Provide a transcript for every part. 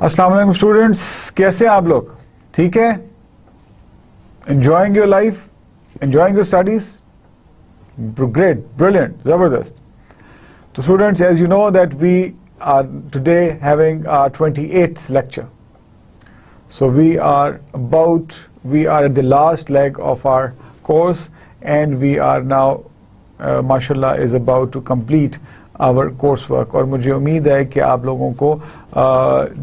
अस्सलाम वालेकुम स्टूडेंट्स, कैसे हैं आप लोग? ठीक है? Enjoying your life, enjoying your studies? Great, brilliant, जबरदस्त. So students, as you know that we are today having our 28th lecture. So we are at the last leg of our course, and we are now mashallah is about to complete our coursework. और मुझे उम्मीद है कि आप लोगों को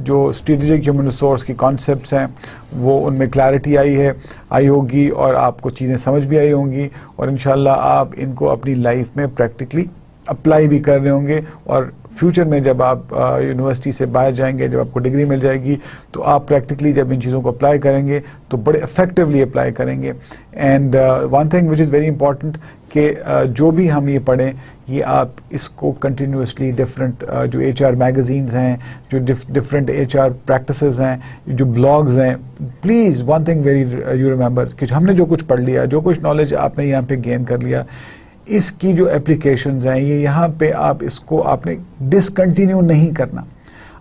जो strategic human resource की कॉन्सेप्ट्स हैं वो उनमें क्लैरिटी आई होगी और आपको चीज़ें समझ भी आई होंगी, और इंशाल्लाह आप इनको अपनी लाइफ में प्रैक्टिकली अप्लाई भी कर रहे होंगे. और फ्यूचर में जब आप यूनिवर्सिटी से बाहर जाएंगे, जब आपको डिग्री मिल जाएगी, तो आप प्रैक्टिकली जब इन चीज़ों को अप्लाई करेंगे तो बड़े इफेक्टिवली अप्लाई करेंगे. And one thing which is very important कि जो भी हम ये पढ़ें ये आप इसको कंटिन्यूसली डिफरेंट जो HR मैगजीन्स हैं, जो डिफरेंट HR प्रैक्टिसेस हैं, जो ब्लॉग्स हैं, please one thing very you remember कि हमने जो कुछ पढ़ लिया, जो कुछ नॉलेज आपने यहाँ पे गेन कर लिया, इसकी जो एप्लीकेशंस हैं ये यहाँ पे आप इसको आपने डिसकंटिन्यू नहीं करना.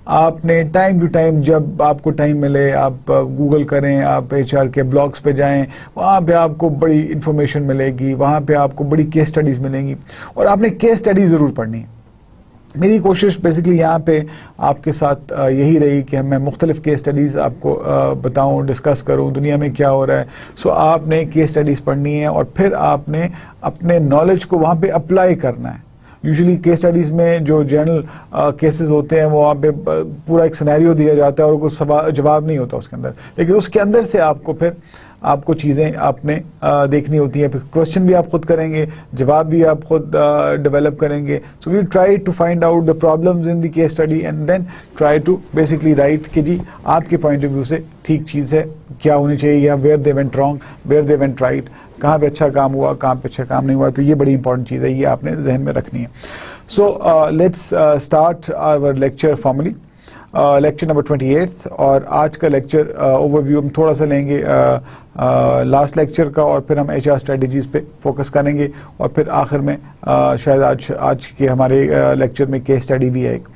आपने टाइम टू टाइम जब आपको टाइम मिले आप गूगल करें, आप HR के ब्लॉग्स पे जाएं, वहाँ पे आपको बड़ी इंफॉर्मेशन मिलेगी, वहाँ पे आपको बड़ी केस स्टडीज़ मिलेंगी, और आपने केस स्टडीज़ ज़रूर पढ़नी है. मेरी कोशिश बेसिकली यहाँ पे आपके साथ यही रही कि मैं मुख्तलिफ केस स्टडीज़ आपको बताऊँ, डिस्कस करूँ दुनिया में क्या हो रहा है. सो आपने केस स्टडीज़ पढ़नी है और फिर आपने अपने नॉलेज को वहाँ पे अप्लाई करना है. यूजुअली केस स्टडीज़ में जो जनरल केसेस होते हैं वो वहाँ पे पूरा एक सिनेरियो दिया जाता है और कुछ जवाब नहीं होता उसके अंदर, लेकिन उसके अंदर से आपको चीज़ें आपने देखनी होती हैं. फिर क्वेश्चन भी आप खुद करेंगे, जवाब भी आप खुद डेवलप करेंगे. So we try to find out the problems in the case study and then try to basically write कि जी आपके पॉइंट ऑफ व्यू से ठीक चीज़ है, क्या होनी चाहिए, या where they went wrong, where they went right, कहाँ पे अच्छा काम हुआ, कहाँ पे अच्छा काम नहीं हुआ. तो ये बड़ी इंपॉर्टेंट चीज़ है, ये आपने जहन में रखनी है. So let's start our lecture formally, lecture number 28. और आज का लेक्चर ओवरव्यू हम थोड़ा सा लेंगे लास्ट लेक्चर का, और फिर हम HR स्ट्रेटजीज़ पे फोकस करेंगे, और फिर आखिर में शायद आज के हमारे लेक्चर में केस स्टडी भी है एक.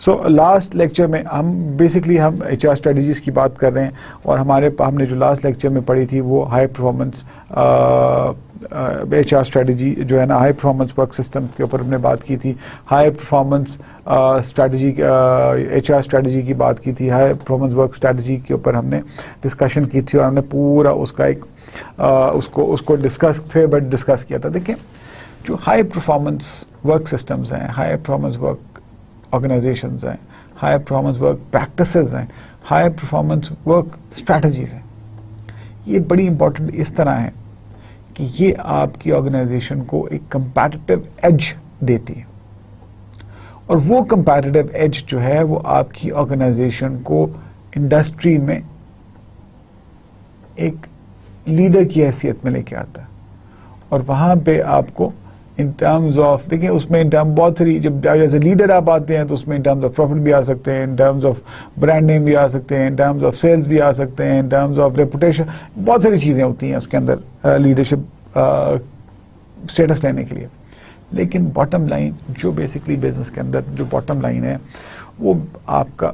सो लास्ट लेक्चर में हम HR स्ट्रेटजीज़ की बात कर रहे हैं, और हमने जो लास्ट लेक्चर में पढ़ी थी वो हाई परफॉर्मेंस HR स्ट्रेटजी जो है ना, हाई परफॉर्मेंस वर्क सिस्टम के ऊपर हमने बात की थी. High performance strategy HR strategy की बात की थी, हाई परफॉर्मेंस वर्क स्ट्रेटजी के ऊपर हमने डिस्कशन की थी, और हमने पूरा उसका एक उसको डिस्कस किया था. देखिए, जो हाई परफॉर्मेंस वर्क सिस्टम्स हैं, हाई परफॉर्मेंस वर्क ऑर्गेनाइजेशंस हैं, हाई परफॉर्मेंस वर्क प्रैक्टिसेस हैं, हाई परफॉर्मेंस वर्क स्ट्रेटजीज हैं, ये बड़ी इंपॉर्टेंट इस तरह है कि ये आपकी ऑर्गेनाइजेशन को एक कंपैटिटिव एज देती है, और वो कंपैटिटिव एज जो है वो आपकी ऑर्गेनाइजेशन को इंडस्ट्री में एक लीडर की हैसियत में लेके आता है. और वहाँ पे आपको इन टर्म्स ऑफ, देखिए उसमें इन टर्म बहुत सारी, जब एज ए लीडर आप आते हैं तो उसमें इन टर्म्स ऑफ प्रॉफिट भी आ सकते हैं, in terms of brand name भी आ सकते हैं, इन टर्म्स ऑफ सेल्स भी आ सकते हैं, इन टर्म्स ऑफ रेपुटेशन, बहुत सारी चीज़ें होती हैं उसके अंदर लीडरशिप स्टेटस लेने के लिए. लेकिन बॉटम लाइन जो बेसिकली बिजनेस के अंदर जो बॉटम लाइन है वो आपका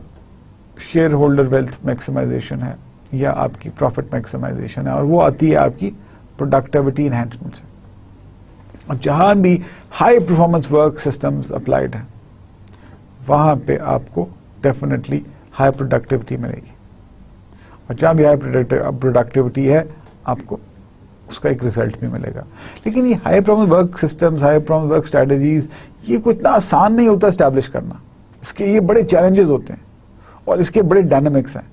शेयर होल्डर वेल्थ मैक्सिमाइजेशन है या आपकी प्रॉफिट मैक्सिमाइजेशन है, और वो आती है आपकी प्रोडक्टिविटी इनहैंसमेंट से. और जहां भी high performance work systems applied है वहां पे आपको डेफिनेटली हाई प्रोडक्टिविटी मिलेगी, और जहां भी हाई प्रोडक्टिविटी है आपको उसका एक रिजल्ट भी मिलेगा. लेकिन ये high performance work systems, high performance work strategies, ये कोई इतना आसान नहीं होता एस्टैब्लिश करना. इसके ये बड़े चैलेंजेस होते हैं और इसके बड़े डायनामिक्स हैं.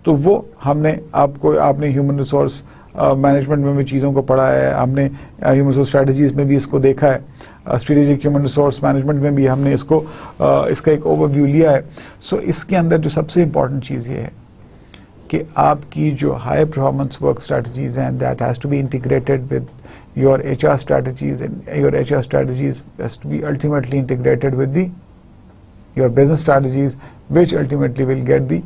तो वो आपने ह्यूमन रिसोर्स मैनेजमेंट में भी चीज़ों को पढ़ा है, हमने ह्यूमन रिसोर्स स्ट्रेटजीज में भी इसको देखा है, स्ट्रेटेजिक ह्यूमन रिसोर्स मैनेजमेंट में भी हमने इसका एक ओवरव्यू लिया है. सो इसके अंदर जो सबसे इंपॉर्टेंट चीज़ ये है कि आपकी जो हाई परफॉर्मेंस वर्क स्ट्रेटजीज हैं, that has to be integrated with your HR strategies, and your HR strategies has to be ultimately integrated with your business strategies, which ultimately will get the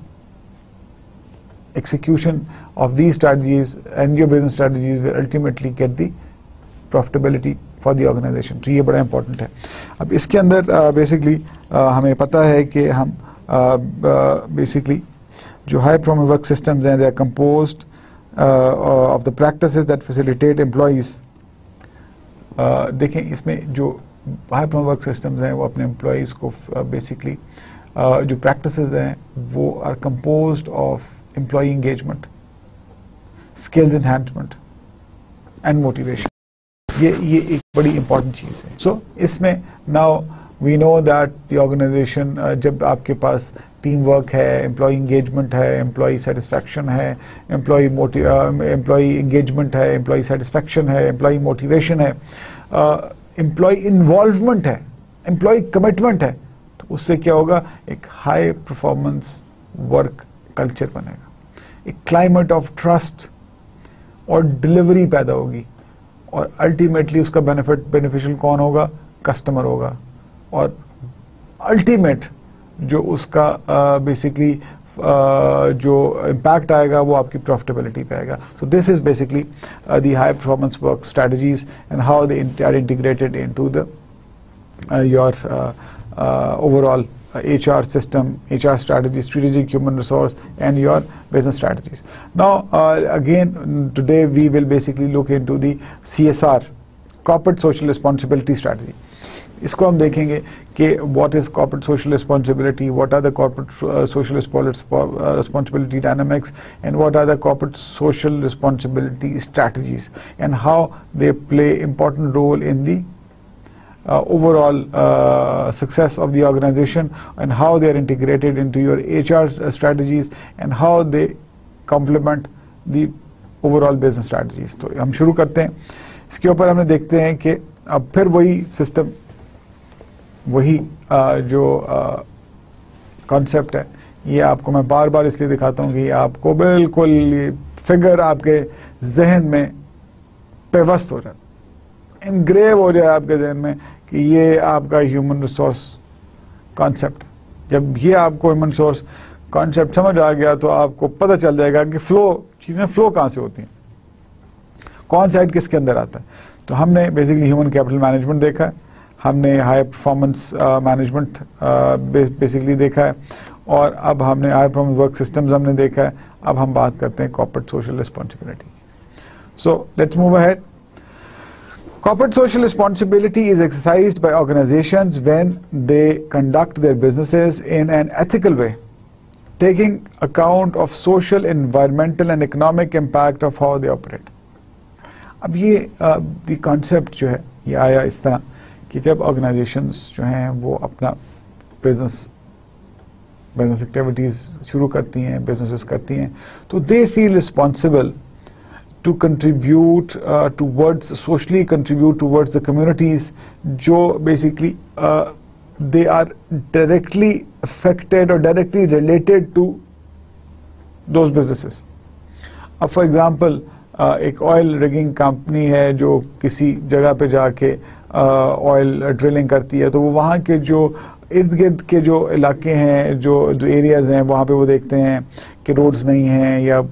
execution of these strategies, and your business strategies will ultimately get the profitability for the organization. तो ये बड़ा important है. अब इसके अंदर basically हमें पता है कि हम basically जो high performance work systems हैं, they are composed of the practices that facilitate employees. देखें इसमें जो हाई परफॉर्मेंस वर्क सिस्टम्स हैं वो अपने एम्प्लॉयज़ को बेसिकली जो प्रैक्टिसेस हैं वो are composed of employee engagement, skills enhancement and motivation. ये एक बड़ी इंपॉर्टेंट चीज़ है. सो इसमें now we know that the organization, जब आपके पास टीम वर्क है, एम्प्लॉय एंगेजमेंट है, एम्प्लॉय सेटिस्फैक्शन है, एम्प्लॉय एंगेजमेंट है, एम्प्लॉय सेटिस्फैक्शन है, एम्प्लॉय मोटिवेशन है, एम्प्लॉय इन्वॉल्वमेंट है, एम्प्लॉय कमिटमेंट है, तो उससे क्या होगा, एक हाई परफॉर्मेंस वर्क कल्चर बनेगा, एक क्लाइमेट ऑफ ट्रस्ट और डिलीवरी पैदा होगी, और अल्टीमेटली उसका बेनिफिशियल कौन होगा, कस्टमर होगा, और अल्टीमेट जो उसका बेसिकली जो इम्पैक्ट आएगा वो आपकी प्रॉफिटेबिलिटी पे आएगा. So this is basically the high performance work strategies and how they are integrated into the your overall HR system, HR strategies, strategic human resource, and your business strategies. Now, again, today we will basically look into the CSR, corporate social responsibility strategy. इसको हम देखेंगे कि what is corporate social responsibility, what are the corporate social responsibility dynamics, and what are the corporate social responsibility strategies, and how they play important role in the overall success of the organization, and how they are integrated into your HR strategies, and how they complement the overall business strategies. तो हम शुरू करते हैं. इसके ऊपर हमने देखते हैं कि अब फिर वही सिस्टम, वही जो कॉन्सेप्ट है, ये आपको मैं बार बार इसलिए दिखाता हूँ कि आपको बिल्कुल ये फिगर आपके जहन में पेवस्त हो जाए, इनग्रेव हो जाए आपके जहन में कि ये आपका ह्यूमन रिसोर्स कॉन्सेप्ट. जब ये आपको ह्यूमन रिसोर्स कॉन्सेप्ट समझ आ गया तो आपको पता चल जाएगा कि चीज़ें फ्लो कहाँ से होती हैं, कौन साइड किसके अंदर आता है. तो हमने बेसिकली ह्यूमन कैपिटल मैनेजमेंट देखा है, हमने हाई परफॉर्मेंस मैनेजमेंट बेसिकली देखा है, और अब हमने हाई परफॉर्मेंस वर्क सिस्टम्स हमने देखा है. अब हम बात करते हैं corporate social responsibility. So let's move ahead. Corporate social responsibility is exercised by organizations when they conduct their businesses in an ethical way, taking account of social, environmental and economic impact of how they operate. अब ये the concept जो है ये आया इस तरह कि जब organizations जो हैं वो अपना business activities शुरू करती हैं, businesses करती हैं, तो they feel responsible to contribute socially contribute towards the communities जो basically they are directly affected or directly related to those businesses. अब for example एक ऑयल रिगिंग कंपनी है जो किसी जगह पे जाके ऑयल ड्रिलिंग करती है, तो वो वहाँ के जो इर्द गिर्द के जो इलाके हैं, जो एरियाज हैं, वहाँ पे वो देखते हैं कि रोड्स नहीं हैं, या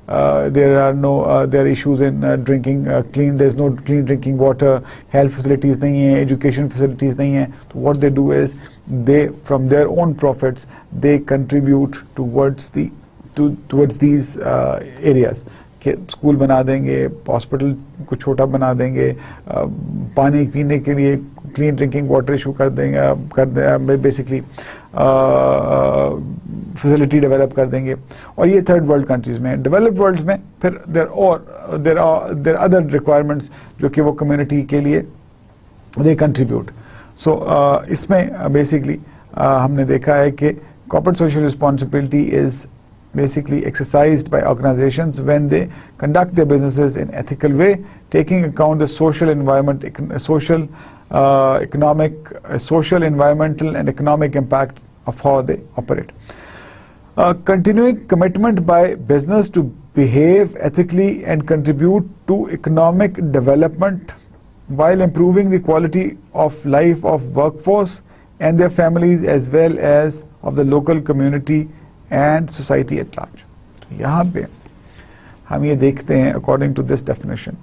there are issues in drinking there's no clean drinking water, health facilities nahi hai, education facilities nahi hai. So what they do is they from their own profits they contribute towards these areas. कि school बना देंगे, hospital को छोटा बना देंगे, पानी पीने के लिए क्लीन ड्रिंकिंग वाटर इशू कर देंगे, बेसिकली फैसिलिटी डेवलप कर देंगे. और ये थर्ड वर्ल्ड कंट्रीज में. डेवलप्ड वर्ल्ड्स में फिर देयर आर अदर रिक्वायरमेंट्स जो कि वो कम्युनिटी के लिए दे कंट्रीब्यूट. सो इसमें बेसिकली हमने देखा है कि corporate social responsibility is basically exercised by organizations when they conduct their businesses in ethical way, taking account the social, environmental and economic impact of how they operate. Continuing commitment by business to behave ethically and contribute to economic development while improving the quality of life of workforce and their families as well as of the local community and society at large. तो यहाँ पे हम ये देखते हैं according to this definition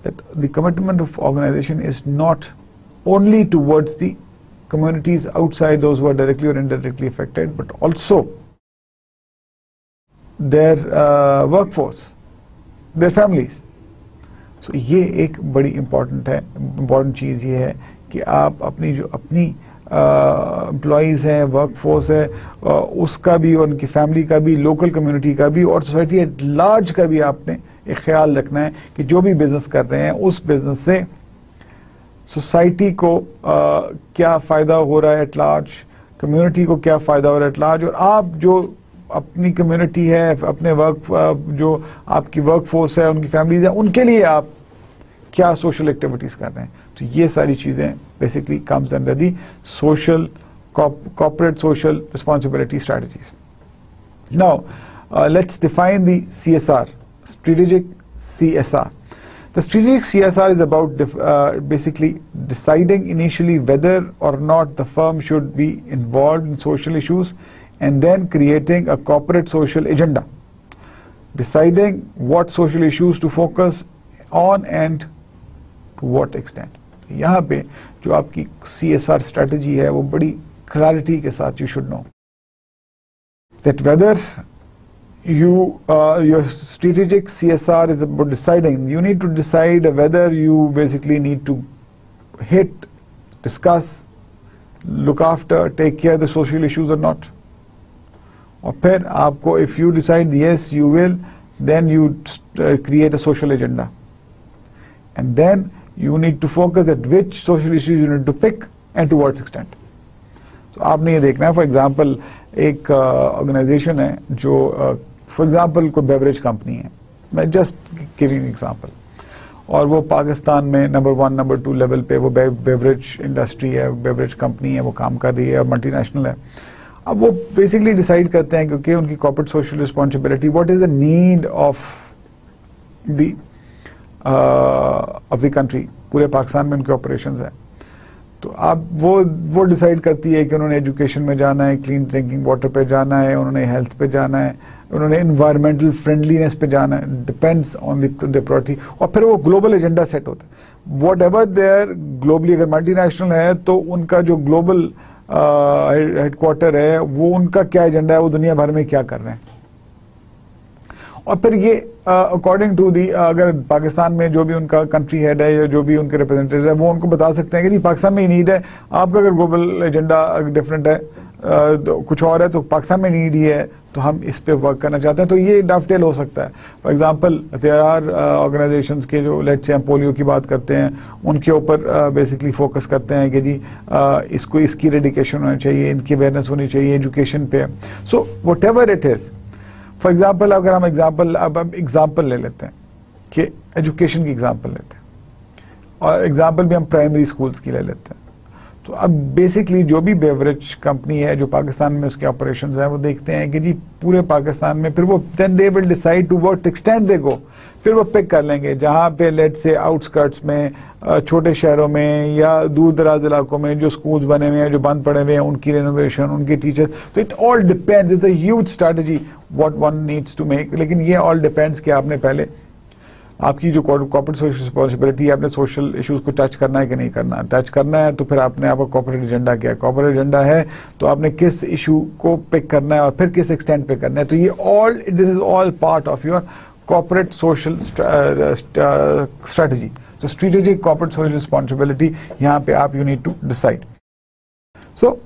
that the commitment of organization is not only towards the communities outside those who are directly or indirectly affected, but also their workforce, their families. So ये एक बड़ी इम्पॉर्टेंट चीज़ ये है कि आप अपनी जो अपनी एम्प्लॉयज़ हैं, वर्कफोर्स है, उसका भी और उनकी फैमिली का भी, लोकल कम्युनिटी का भी और सोसाइटी एट लार्ज का भी आपने एक ख्याल रखना है कि जो भी बिजनेस कर रहे हैं उस बिजनेस से सोसाइटी को क्या फ़ायदा हो रहा है एट लार्ज, कम्युनिटी को क्या फ़ायदा हो रहा है एट लार्ज, और आप जो अपनी कम्युनिटी है, अपने जो आपकी वर्कफोर्स है, उनकी फैमिलीज है, उनके लिए आप क्या सोशल एक्टिविटीज़ कर रहे हैं. तो ये सारी चीज़ें basically comes under the social corporate social responsibility strategies. Now, let's define the CSR, strategic CSR. The strategic CSR is about basically deciding initially whether or not the firm should be involved in social issues and then creating a corporate social agenda. Deciding what social issues to focus on and to what extent. यहाँ पे जो आपकी CSR strategy है वो बड़ी clarity के साथ you should know that whether your strategic CSR is about deciding, you need to decide whether you basically need to hit, discuss, look after, take care of the social issues or not. और फिर आपको if you decide yes you will, then you create a social agenda and then you need to focus at which social issues you need to pick and to what extent. So आपने ये देखना है, for example एक organisation है जो for example कोई beverage company है, मैं जस्ट गिविंग एग्जाम्पल, और वो पाकिस्तान में नंबर 1 नंबर 2 लेवल पे वो बेवरेज इंडस्ट्री है, बेवरेज कंपनी है, वो काम कर रही है, मल्टीनेशनल है. अब वो बेसिकली डिसाइड करते हैं क्योंकि उनकी corporate social responsibility, what is the need of the country, पूरे पाकिस्तान में उनके ऑपरेशंस हैं. तो आप वो डिसाइड करती है कि उन्होंने एजुकेशन में जाना है, क्लीन ड्रिंकिंग वाटर पे जाना है, उन्होंने हेल्थ पे जाना है, उन्होंने इन्वायरमेंटल फ्रेंडलीनेस पे जाना है, डिपेंड्स ऑन द प्रायोरिटी. और फिर वो ग्लोबल एजेंडा सेट होता है. वॉट एवर देयर ग्लोबली, अगर मल्टीनेशनल है तो उनका जो ग्लोबल हेडक्वार्टर है वो उनका क्या एजेंडा है, वो दुनिया भर में क्या कर रहे हैं. और फिर ये अकॉर्डिंग टू दी, अगर पाकिस्तान में जो भी उनका कंट्री हेड है या जो भी उनके रिप्रेजेंटेटिव है वो उनको बता सकते हैं कि जी पाकिस्तान में ही नीड है, आपका अगर ग्लोबल एजेंडा डिफरेंट है, तो कुछ और है, तो पाकिस्तान में नीड ही है, तो हम इस पे वर्क करना चाहते हैं. तो ये डफटेल हो सकता है. For example there are organizations के जो लेट्स से हम पोलियो की बात करते हैं, उनके ऊपर बेसिकली फोकस करते हैं कि जी इसको इसकी रेडिकेशन होनी चाहिए, इनकी अवेयरनेस होनी चाहिए एजुकेशन पे. So what ever it is, for example अगर हम एग्जाम्पल ले लेते हैं कि एजुकेशन की एग्जाम्पल लेते हैं, और एग्जाम्पल भी हम प्राइमरी स्कूल्स की ले लेते हैं. तो अब बेसिकली जो भी बेवरेज कंपनी है जो पाकिस्तान में उसके ऑपरेशंस हैं, वो देखते हैं कि जी पूरे पाकिस्तान में, फिर वो then they will decide to what extent they go. फिर वो पिक कर लेंगे जहाँ पे लेट्स से आउटस्कर्ट्स में, छोटे शहरों में या दूर दराज इलाकों में जो स्कूल्स बने हुए हैं, जो बंद पड़े हुए हैं, उनकी रेनोवेशन, उनके टीचर्स. तो it all depends, it's a huge strategy what one needs to make. लेकिन ये ऑल डिपेंड्स कि आपने पहले आपकी जो कॉर्पोरेट सोशल रिस्पॉन्सिबिलिटी है, आपने सोशल इश्यूज को टच करना है कि नहीं करना. टच करना है तो फिर आपने आपका कॉर्पोरेट एजेंडा क्या है, कॉर्पोरेट एजेंडा है तो आपने किस इशू को पिक करना है और फिर किस एक्सटेंट पे करना है. तो ये all, this is all part of your corporate social strategy. तो स्ट्रेटेजिक कॉर्पोरेट सोशल रिस्पॉन्सिबिलिटी यहाँ पे आप you need to decide. So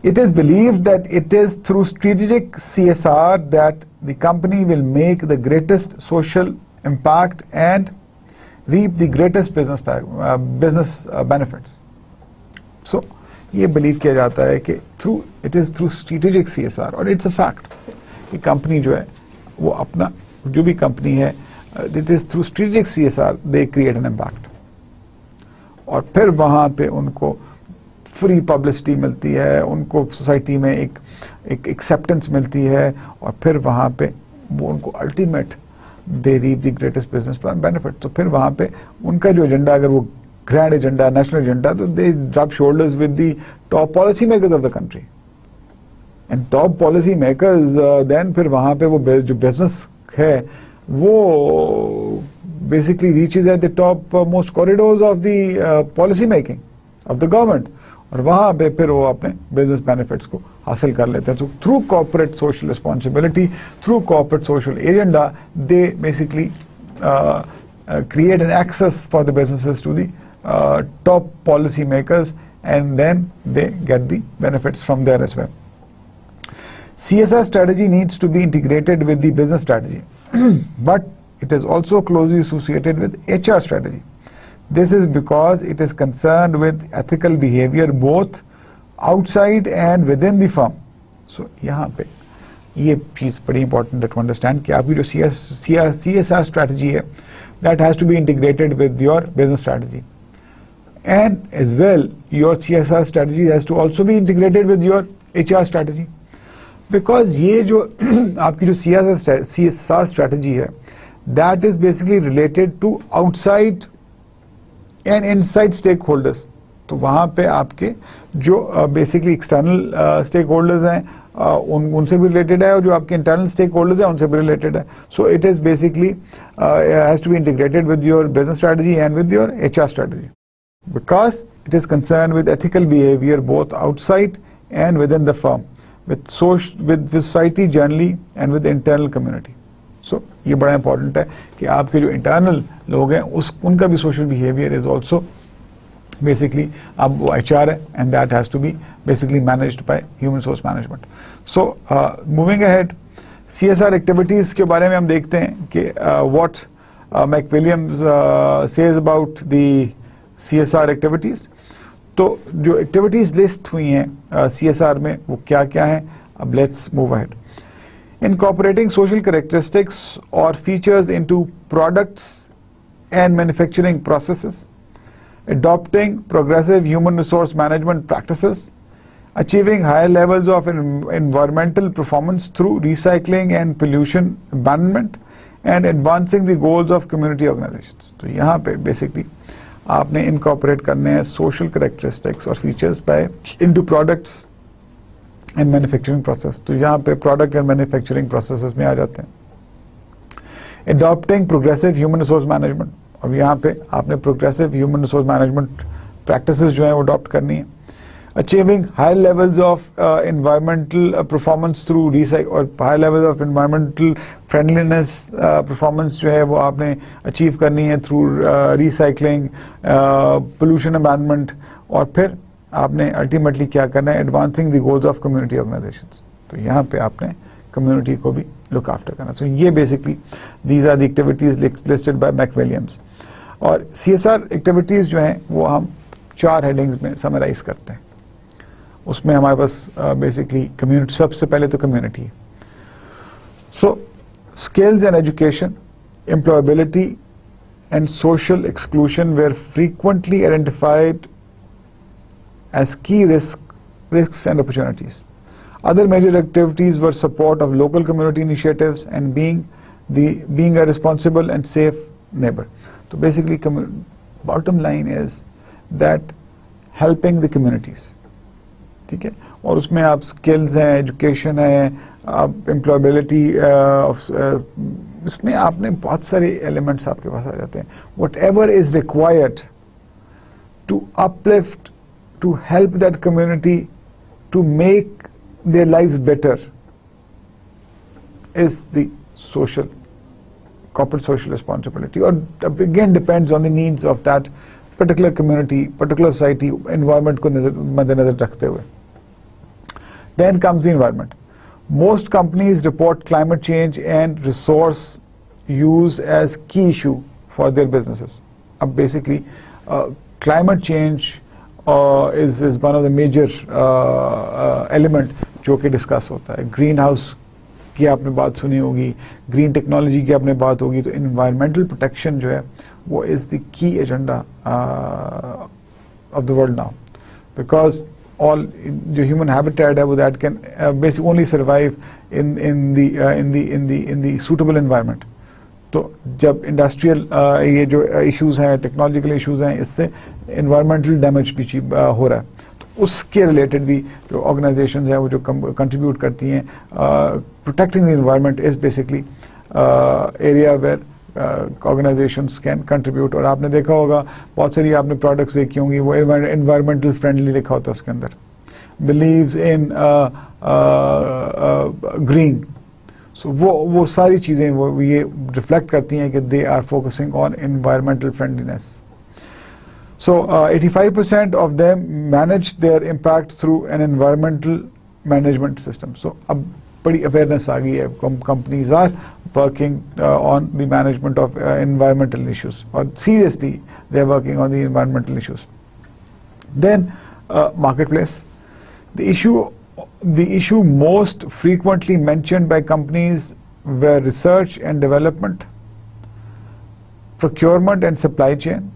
it is believed that it is through strategic CSR that the company will make the greatest social impact and reap the greatest business benefits. So ये believe किया जाता है कि it is through strategic CSR, और it's a fact कि company जो है वो अपना जो भी कंपनी है, it is through strategic CSR they create an impact. और फिर वहाँ पे उनको फ्री पब्लिसिटी मिलती है, उनको सोसाइटी में एक एक्सेप्टेंस मिलती है, और फिर वहाँ पे वो उनको ultimate they reap the greatest business benefit. तो फिर वहाँ पे उनका जो एजेंडा, अगर वो ग्रैंड एजेंडा, नेशनल एजेंडा, तो they rub shoulders with the top policy makers of the country. And top policy makers then फिर वहाँ पे वो जो बिजनेस है वो basically reaches at the top most corridors of the policy making of the government, और वहाँ पे फिर वो अपने बिजनेस बेनिफिट्स को हासिल कर लेते हैं. So through corporate social responsibility, through corporate social agenda, they basically create an access for the businesses to the top policy makers, and then they get the benefits from there as well. CSR strategy needs to be integrated with the business strategy, but it is also closely associated with HR strategy. This is because it is concerned with ethical behavior both outside and within the firm. So यहाँ पे ये चीज़ बड़ी important है to understand कि आपकी जो CSR strategy है, that has to be integrated with your business strategy, and as well your CSR strategy has to also be integrated with your HR strategy, because ये जो आपकी जो CSR strategy है, that is basically related to outside and inside stakeholders. तो वहाँ पे आपके जो बेसिकली एक्सटर्नल स्टेक होल्डर्स हैं उनसे भी रिलेटेड है, और जो आपके इंटरनल स्टेक होल्डर्स हैं उनसे भी रिलेटेड है. So it is basically has to be integrated with your business strategy and with your HR strategy, because it is concerned with ethical behavior both outside and within the firm, with society generally and with the internal community. So ये बड़ा important है कि आपके जो internal लोग हैं उनका भी social behaviour is also basically अब वो HR है, and that has to be basically managed by human resource management. So moving ahead, CSR activities के बारे में हम देखते हैं कि what McWilliams says about the CSR activities. तो जो activities list हुई हैं CSR में वो क्या क्या हैं, अब let's move ahead. Incorporating social characteristics or features into products and manufacturing processes, adopting progressive human resource management practices, achieving higher levels of environmental performance through recycling and pollution abandonment, and advancing the goals of community organizations. तो यहाँ पे basically आपने incorporate करने हैं social characteristics और features by into products and manufacturing process. तो यहाँ पे product and manufacturing processes में आ जाते हैं. Adopting progressive human resource management, और यहाँ पे आपने progressive human resource management practices जो हैं वो अडॉप्ट करनी है. Achieving high levels of environmental performance through और high levels of environmental friendliness performance जो है वो आपने अचीव करनी है थ्रू रिसाइकलिंग, पोल्यूशन अबैंडमेंट, और फिर आपने अल्टीमेटली क्या करना है, advancing the goals of community organisations. तो यहाँ पे आपने कम्युनिटी को भी लुक आफ्टर करना. सो ये basically these are the activities listed by McWilliams. और CSR एक्टिविटीज़ जो हैं वो हम 4 हेडिंग्स में समराइज करते हैं. उसमें हमारे पास बेसिकली कम्युनिटी, सबसे पहले तो community. So skills and education, employability and social exclusion were frequently identified as key risks and opportunities. Other major activities were support of local community initiatives and being a responsible and safe neighbor. So basically, bottom line is that helping the communities. ठीक है, और उसमें आप skills हैं, education है, आप employability, इसमें आपने बहुत सारे elements आपके पास आ जाते हैं. Whatever is required to uplift, to help that community to make their lives better is the corporate social responsibility, or again depends on the needs of that particular community, particular society, environment को मद्देनजर रखते हुए. Then comes the environment. Most companies report climate change and resource use as key issue for their businesses. अब basically climate change is one of the major element जो कि discuss होता है. Green house की आपने बात सुनी होगी, ग्रीन टेक्नोलॉजी की आपने बात होगी. तो इन्वायरमेंटल प्रोटेक्शन जो है वो is the key agenda of the world now, because all जो ह्यूमन हैबिटेट है वो that can basic only survive in the suitable environment. तो जब इंडस्ट्रियल ये जो इश्यूज हैं, टेक्नोलॉजिकल इश्यूज हैं, इससे एनवायरमेंटल डैमेज भी हो रहा है. तो उसके रिलेटेड भी जो ऑर्गेनाइजेशंस हैं वो जो कंट्रीब्यूट करती हैं, protecting the environment is basically area where organizations can contribute. और आपने देखा होगा बहुत सारी आपने प्रोडक्ट्स देखी होंगी वो एनवायरमेंटल फ्रेंडली लिखा होता है उसके अंदर. believes in green. So वो सारी चीज़ें वो ये reflect करती हैं कि they are focusing on environmental friendliness. So 85% of them manage their impact through an environmental management system. So अब बड़ी awareness आ गई है. Companies are working on the management of environmental issues, or seriously they are working on the environmental issues. Then marketplace. The issue most frequently mentioned by companies were research and development, procurement and supply chain,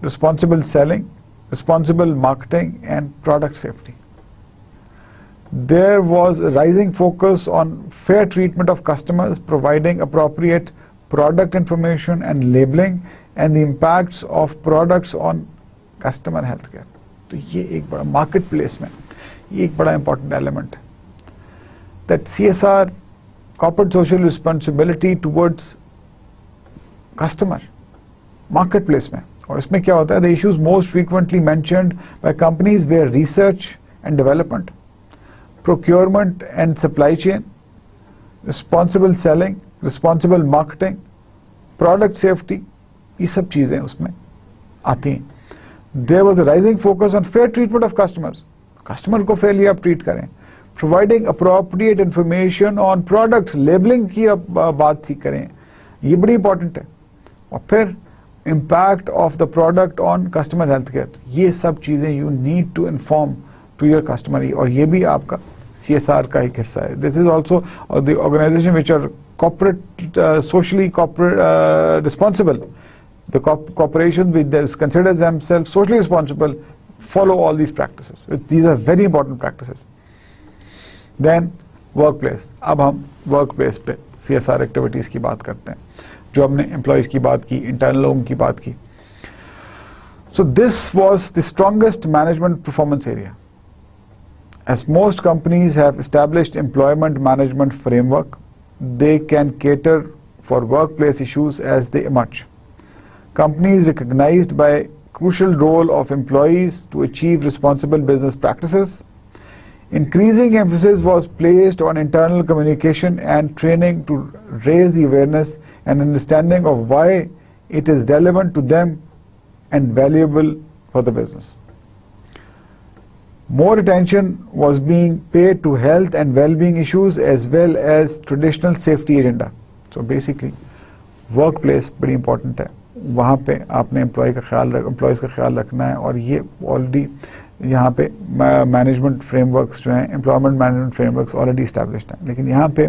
responsible selling, responsible marketing, and product safety. There was a rising focus on fair treatment of customers, providing appropriate product information and labeling, and the impacts of products on customer healthcare. तो ये एक बड़ा marketplace में ये एक बड़ा important element है. That CSR, corporate social responsibility towards customer, marketplace में. और इसमें क्या होता है? The issues most frequently mentioned by companies were research and development, procurement and supply chain, responsible selling, responsible marketing, product safety. ये सब चीजें उसमें आती हैं. There was a rising focus on fair treatment of customers. Customer को fairly आप treat करें. Providing appropriate information on products, labeling की आप बात ठीक करें. ये बड़ी important है. और फिर impact of the product on customer healthcare. ये सब चीजें you need to inform to your customer. और ये भी आपका CSR का एक हिस्सा है. This is also the organization which are corporate, socially corporate responsible. The corporations which consider themselves socially responsible follow all these practices. These are very important practices. Then workplace. अब हम workplace पे CSR activities की बात करते हैं. जो हमने employees की बात की, internal लोगों की बात की. So this was the strongest management performance area. As most companies have established employment management framework, they can cater for workplace issues as they emerge. Companies recognized by crucial role of employees to achieve responsible business practices. Increasing emphasis was placed on internal communication and training to raise the awareness and understanding of why it is relevant to them and valuable for the business. More attention was being paid to health and well-being issues as well as traditional safety agenda. So basically, workplace pretty important है. वहाँ पे आपने employees का ख्याल रखना है. और ये ऑलरेडी यहाँ पे मैनेजमेंट फ्रेमवर्क्स जो हैं, employment management frameworks already established हैं. लेकिन यहाँ पे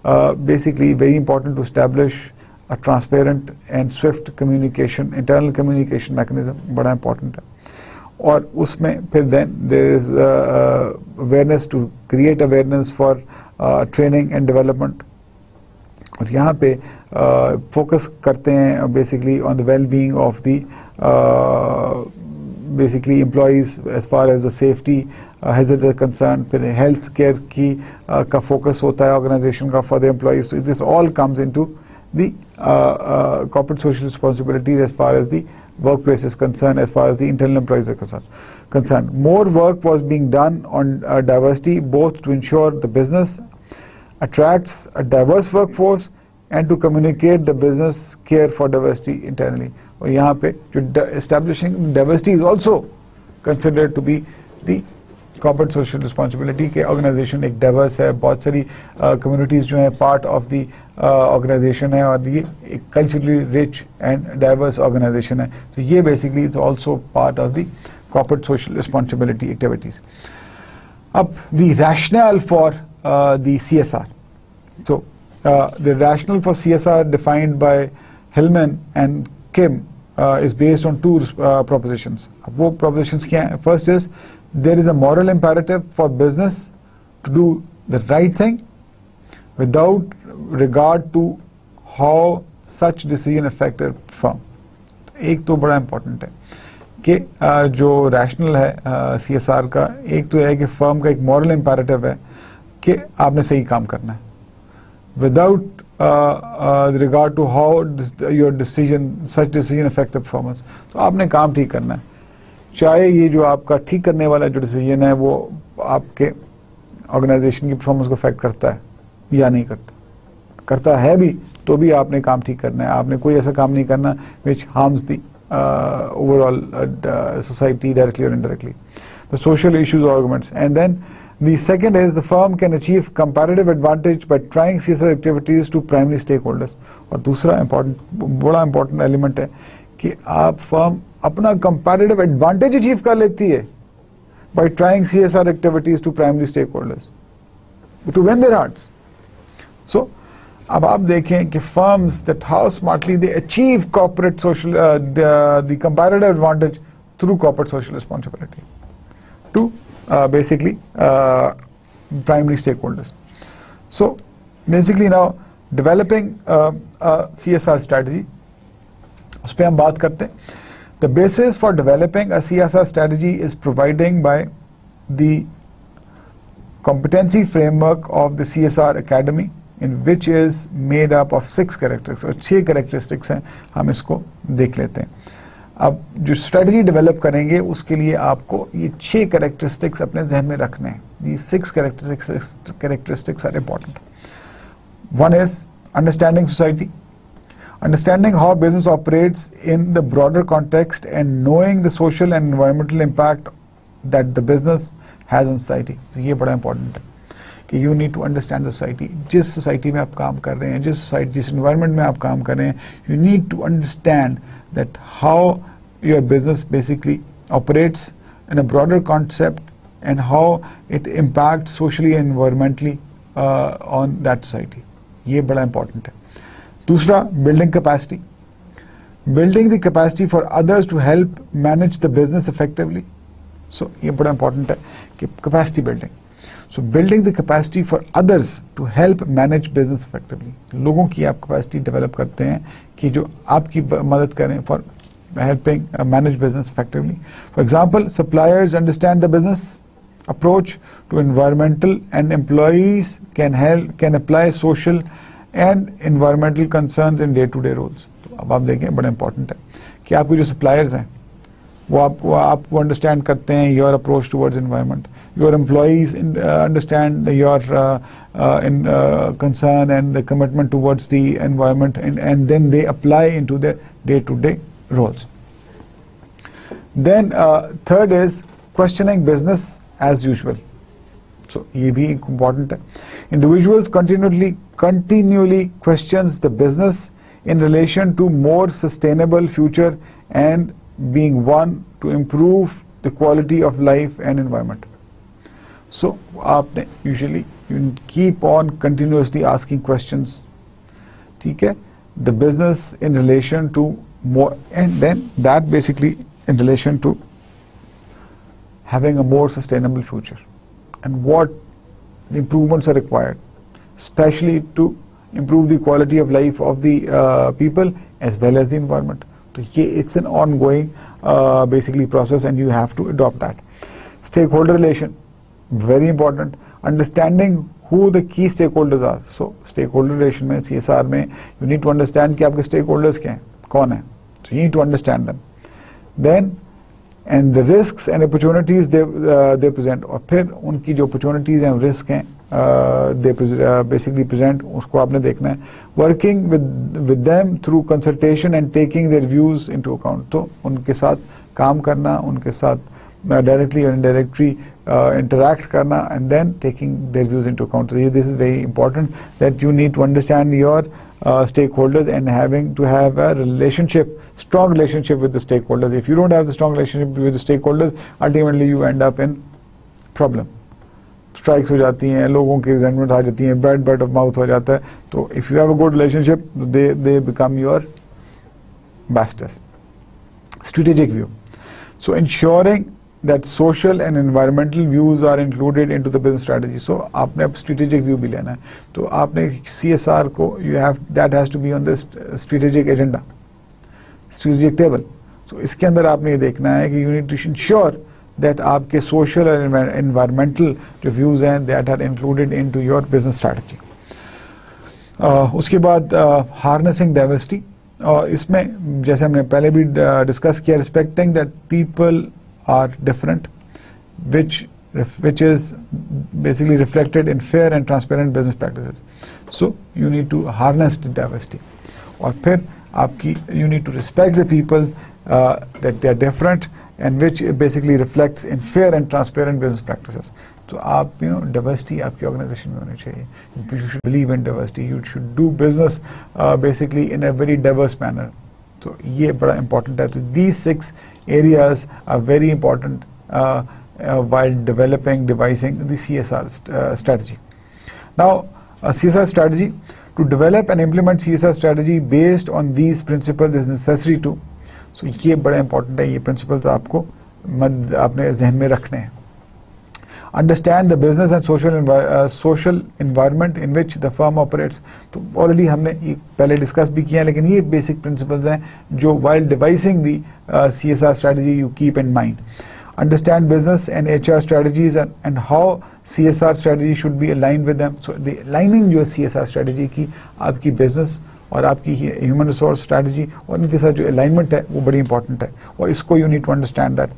basically very important to establish a transparent and swift communication, internal communication mechanism बड़ा इंपॉर्टेंट है. और उसमें फिर then there is awareness to create awareness for training and development. और यहाँ पे फोकस करते हैं basically on the well being of the basically employees as far as the safety hazards are concern. फिर हेल्थ केयर की का focus होता है ऑर्गेनाइजेशन का for the employees. So this all comes into the corporate social responsibilities as far as the workplace is concerned, as far as the internal employees are concerned. More work was being done on diversity, both to ensure the business attracts a diverse workforce and to communicate the business care for diversity internally. और यहाँ पे जो establishing diversity is also considered to be the corporate social responsibility के organization एक diverse है. बहुत सारी communities जो हैं part of the organization है और ये एक culturally rich and diverse organization है. So ये basically it's also part of the corporate social responsibility activities. अब the rationale for the CSR. So the rationale for CSR defined by Hillman and Kim is based on two propositions. वो propositions क्या हैं? First is there is a moral imperative for business to do the right thing without regard to how such decision affect a firm. एक तो बड़ा important है कि जो rational है CSR का, एक तो है कि firm का एक moral imperative है कि आपने सही काम करना है without regard to how your decision, such decision affects the performance. तो आपने काम ठीक करना है, चाहे ये जो आपका ठीक करने वाला जो डिसीजन है वो आपके ऑर्गेनाइजेशन की परफॉर्मेंस को अफेक्ट करता है या नहीं करता, करता है भी तो भी आपने काम ठीक करना है, आपने कोई ऐसा काम नहीं करना विच harms the overall society directly or indirectly. The social issues or arguments. And then the second is the firm can achieve comparative advantage by trying CSR activities to primary stakeholders. और दूसरा बड़ा important element है कि आप firm अपना comparative advantage achieve कर लेती है by trying CSR activities to primary stakeholders to win their hearts. So अब आप देखें कि firms that how smartly they achieve corporate social the comparative advantage through corporate social responsibility to basically primary stakeholders. So basically now developing a CSR strategy, उस पे हम बात करते हैं. The basis for developing a CSR strategy is providing by the competency framework of the CSR Academy, in which is made up of 6 characteristics. और 6 characteristics हैं, हम इसको देख लेते हैं. अब जो स्ट्रेटजी डेवलप करेंगे उसके लिए आपको ये 6 characteristics अपने जहन में रखने हैं. These 6 characteristics are important. One is understanding society, understanding how business operates in the broader context and knowing the social and environmental impact that the business has on society. तो ये बड़ा important है कि you need to understand the society. जिस society में आप काम कर रहे हैं, जिस environment में आप काम कर रहे हैं, you need to understand that how your business basically operates in a broader concept and how it impacts socially and environmentally on that society. ये बड़ा important है. दूसरा, building capacity. Building the capacity for others to help manage the business effectively. So ये बड़ा important है कि capacity building. So building the capacity for others to help manage business effectively. लोगों की आप capacity develop करते हैं कि जो आपकी मदद करें for helping manage business effectively. For example, suppliers understand the business approach to environmental and employees can apply social and environmental concerns in day-to-day roles. तो अब आप देखें बड़ा important है कि आपके जो suppliers हैं वो आपको understand करते हैं your approach towards environment. Your employees understand your concern and the commitment towards the environment, and then they apply into their day-to-day roles. Then third is questioning business as usual. So ये भी important है. Individuals continually questions the business in relation to more sustainable future and being one to improve the quality of life and environment. So आपने usually you keep on continuously asking questions. ठीक है? The business in relation to more, and then that basically in relation to having a more sustainable future and what improvements are required, especially to improve the quality of life of the people as well as the environment. So it's an ongoing basically process, and you have to adopt that. Stakeholder relation, very important. Understanding who the key stakeholders are. So stakeholder relation में CSR में you need to understand कि आपके stakeholders क्या हैं, कौन है. So you need to understand them. Then and the risks and opportunities they present, और फिर उनकी जो opportunities and risk हैं they basically present, उसको आपने देखना है. Working with them through consultation and taking their views into account. तो उनके साथ काम करना, उनके साथ directly or indirectly interact karna, and then taking their views into account. So this is very important, that you need to understand your stakeholders and having to have a strong relationship with the stakeholders. If you don't have the strong relationship with the stakeholders, ultimately you end up in problem. Strikes हो जाती हैं, लोगों की resentment आ जाती हैं, bad of mouth हो जाता है. तो if you have a good relationship, they become your bastards. Strategic view. So ensuring that social and environmental views are included into the business strategy. So आपने अब strategic view भी लेना है. तो आपने CSR को that has to be on the strategic agenda, strategic table. So इसके अंदर आपने ये देखना है कि you need to ensure that आपके social and environmental views हैं that are included into your business strategy. उसके बाद harnessing diversity. और इसमें जैसे हमने पहले भी डिस्कस किया, respecting that people are different, which which is basically reflected in fair and transparent business practices. So you need to harness the diversity. और फिर आपकी you need to respect the people that they are different, and which basically reflects in fair and transparent business practices. So आप diversity आपकी organization में होनी चाहिए. You should believe in diversity. You should do business basically in a very diverse manner. So ये बड़ा important है. So these 6 areas are very important while devising the CSR strategy. Now, a CSR strategy, to develop and implement CSR strategy based on these principles is necessary to. So ये बड़ा important है. ये principles आपको अपने ज़हन में रखने हैं. Understand the business and social environment in which the firm operates. तो already हमने ये पहले discuss भी किया है, लेकिन ये basic principles हैं जो while devising the CSR strategy you keep in mind. Understand business and HR strategies and how CSR strategy should be aligned with them. So the aligning जो CSR strategy की आपकी business और आपकी human resource strategy और इनके साथ जो alignment है वो बड़ी important है, और इसको you need to understand that.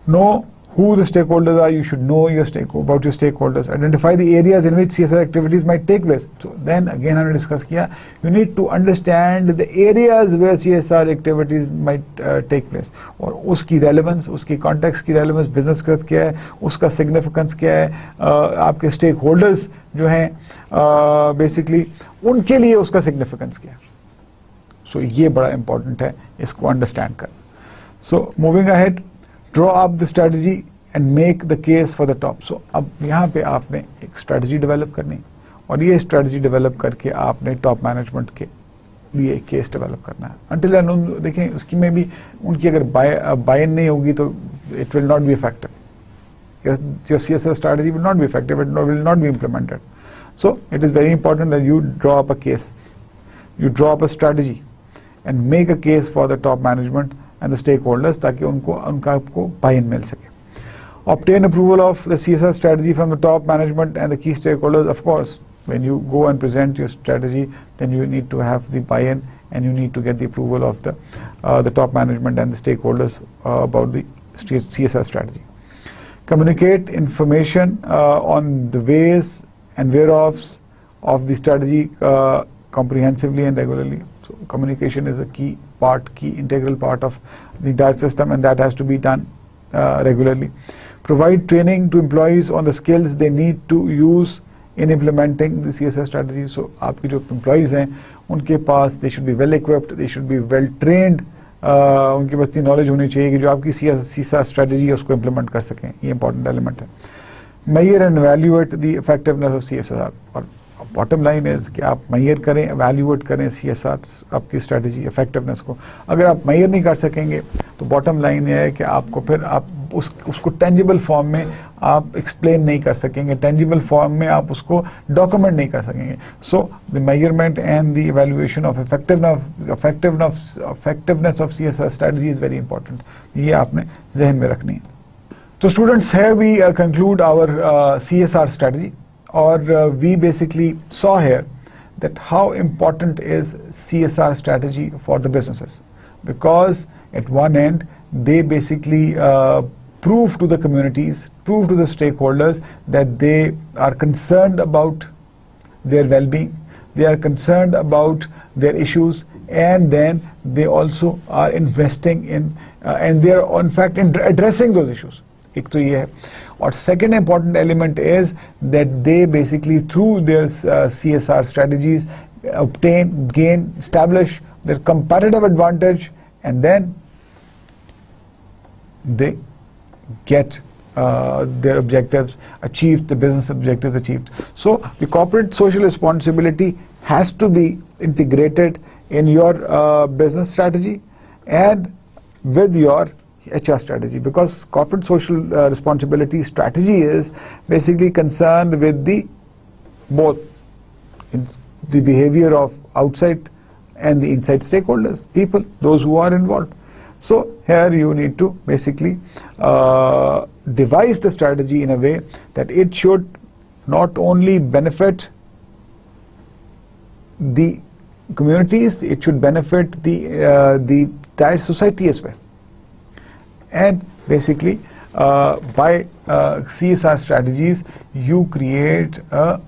Know who the stakeholders are. You should know about your stakeholders. Identify the areas in which CSR activities might take place. So then again हमने discuss किया, you need to understand the areas where CSR activities might take place, और उसकी relevance, उसकी context की relevance, business का क्या है, उसका significance क्या है, आपके stakeholders जो हैं basically उनके लिए उसका significance क्या है. So ये बड़ा important है इसको understand कर. So moving ahead, draw up the strategy and make the case for the top. So अब यहाँ पे आपने एक strategy develop करनी, और ये strategy develop करके आपने top management के लिए एक case develop करना है. Until and देखें उसकी में भी उनकी अगर buy-in नहीं होगी तो it will not be effective. Your CSR strategy will not be effective. It will not be implemented. So it is very important that you draw up a case, you draw up a strategy, and make a case for the top management and the stakeholders ताकि उनका आपको buy-in मिल सके. Obtain approval of the CSR strategy from the top management and the key stakeholders. Of course, when you go and present your strategy, then you need to have the buy-in and you need to get the approval of the top management and the stakeholders about the CSR strategy. Communicate information on the ways and whereofs of the strategy comprehensively and regularly. So communication is a key integral part of the entire system, and that has to be done regularly. Provide training to employees on the skills they need to use in implementing the CSR strategy. So आपके जो employees हैं उनके पास they should be well equipped, they should be well trained, उनके पास इतनी knowledge होनी चाहिए कि जो आपकी CSR strategy है उसको implement कर सकें. ये important element है. Measure and evaluate the effectiveness of CSR. और बॉटम लाइन है कि आप मेजर करें, एवैल्यूएट करें सीएसआर आपकी स्ट्रेटजी इफेक्टिवनेस को. अगर आप मेजर नहीं कर सकेंगे तो बॉटम लाइन ये है कि आपको फिर आप उसको टेंजिबल फॉर्म में आप एक्सप्लेन नहीं कर सकेंगे, टेंजिबल फॉर्म में आप उसको डॉक्यूमेंट नहीं कर सकेंगे. So the measurement and the evaluation of effectiveness of CSR strategy is very important. ये आपने जहन में रखनी है. तो students, here we conclude our CSR strategy. Or we basically saw here that how important is CSR strategy for the businesses, because at one end they basically prove to the communities, prove to the stakeholders that they are concerned about their well-being, they are concerned about their issues, and then they also are investing in and they are in fact addressing those issues. एक तो ये है. और second important element is that they basically through their CSR strategies gain, establish their competitive advantage, and then they get their objectives achieved, the business objectives achieved. So the corporate social responsibility has to be integrated in your business strategy and with your HR strategy, because corporate social responsibility strategy is basically concerned with both the behavior of outside and the inside stakeholders, people, those who are involved. So here you need to basically devise the strategy in a way that it should not only benefit the communities, it should benefit the entire society as well. And basically by CSR strategies, you create a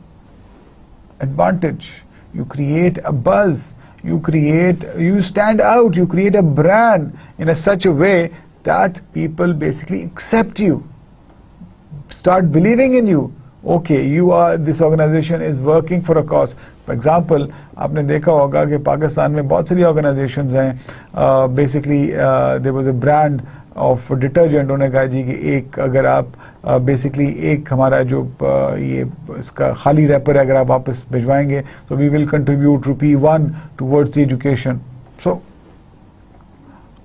advantage, you create a buzz, you stand out, you create a brand in such a way that people basically accept you, start believing in you. Okay, this organization is working for a cause. For example, आपने देखा होगा कि पाकिस्तान में बहुत सारी organizations हैं. Basically, there was a brand of detergent. उन्होंने कहा जी कि एक अगर आप basically एक हमारा जो ये इसका खाली रैपर है अगर आप वापस भिजवाएंगे तो we will contribute ₹1 towards the education. So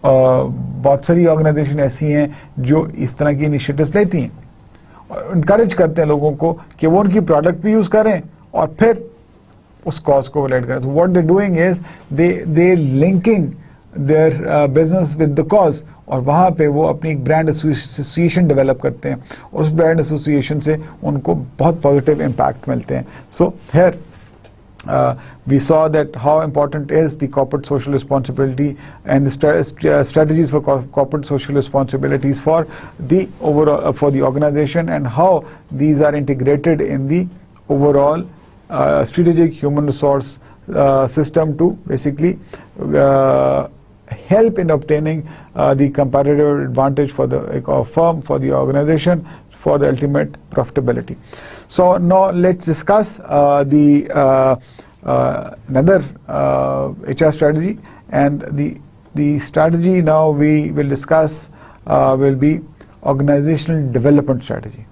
बहुत सारी ऑर्गेनाइजेशन ऐसी हैं जो इस तरह की इनिशिएटिव्स लेती हैं और इनकरेज करते हैं लोगों को कि वो उनकी प्रोडक्ट भी यूज करें और फिर उस कॉज को रिलेट करें. So what they're doing is they linking their business with the cause और वहाँ पे वो अपनी एक ब्रांड एसोसिएशन डेवलप करते हैं और उस ब्रांड एसोसिएशन से उनको बहुत पॉजिटिव इम्पैक्ट मिलते हैं. So here we saw that how important is the corporate social responsibility and the strategies for corporate social responsibilities for the overall for the organization, and how these are integrated in the overall strategic human resource system to basically help in obtaining the competitive advantage for the firm, for the organization, for the ultimate profitability. So now let's discuss another HR strategy, and the strategy now we will discuss will be organizational development strategy.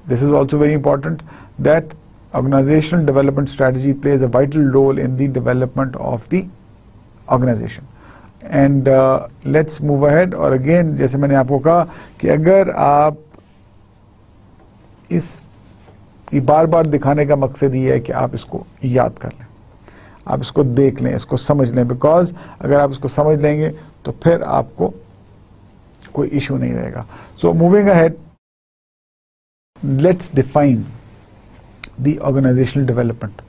This is also very important, that organizational development strategy plays a vital role in the development of the organization. And let's move ahead. और again जैसे मैंने आपको कहा कि अगर आप इस बार बार दिखाने का मकसद ये है कि आप इसको याद कर लें, आप इसको देख लें, इसको समझ लें, बिकॉज अगर आप इसको समझ लेंगे तो फिर आपको कोई इशू नहीं रहेगा. So moving ahead, let's define the organizational development.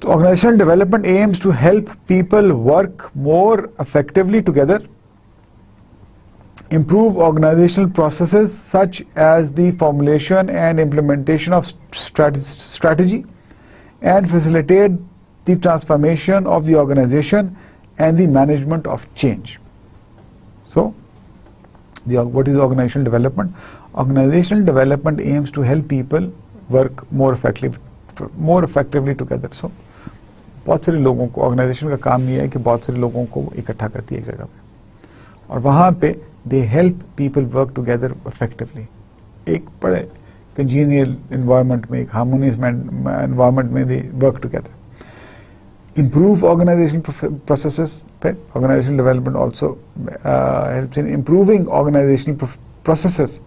So organizational development aims to help people work more effectively together, improve organizational processes such as the formulation and implementation of strategy, and facilitate the transformation of the organization and the management of change. So, what is organizational development? Organizational development aims to help people work more effectively together. So, बहुत सारे लोगों को, organisation का काम ये है कि बहुत सारे लोगों को इकट्ठा करती है एक जगह पे और वहाँ पे they help people work together effectively, एक बड़े कंजीनियल एनवायरनमेंट में, एक हार्मोनियस एनवायरनमेंट में they work together. Improve organization processes. Organizational development also helps in improving organizational processes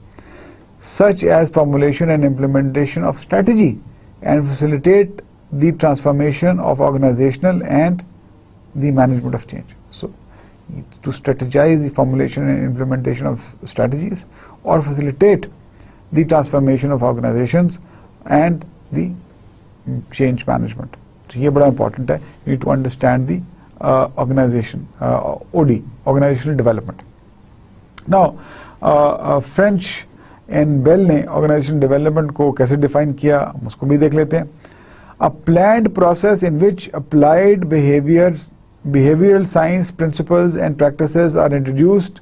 such as formulation and implementation of strategy, and facilitate the transformation of organizational and the management of change. So, to strategize the formulation and implementation of strategies, or facilitate the transformation of organizations and the change management. So, ये बड़ा important है. You need to understand the organization, OD, organizational development. Now, French and Bell ने organizational development को कैसे define किया, उसको भी देख लेते हैं. A planned process in which applied behavioral science principles and practices are introduced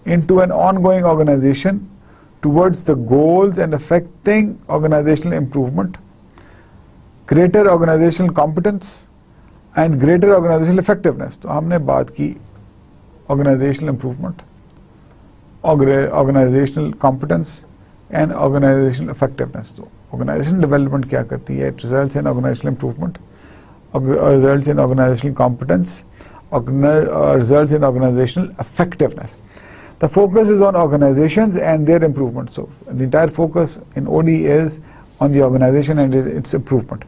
into an ongoing organization towards the goals and affecting organizational improvement, greater organizational competence, and greater organizational effectiveness. तो हमने बात की organizational improvement, organizational competence, and organizational effectiveness. तो organizational development क्या करती है? It results in organizational improvement, results in organizational competence, results in organizational effectiveness. The focus is on organizations and their improvement. So the entire focus in OD is on the organization and its improvement.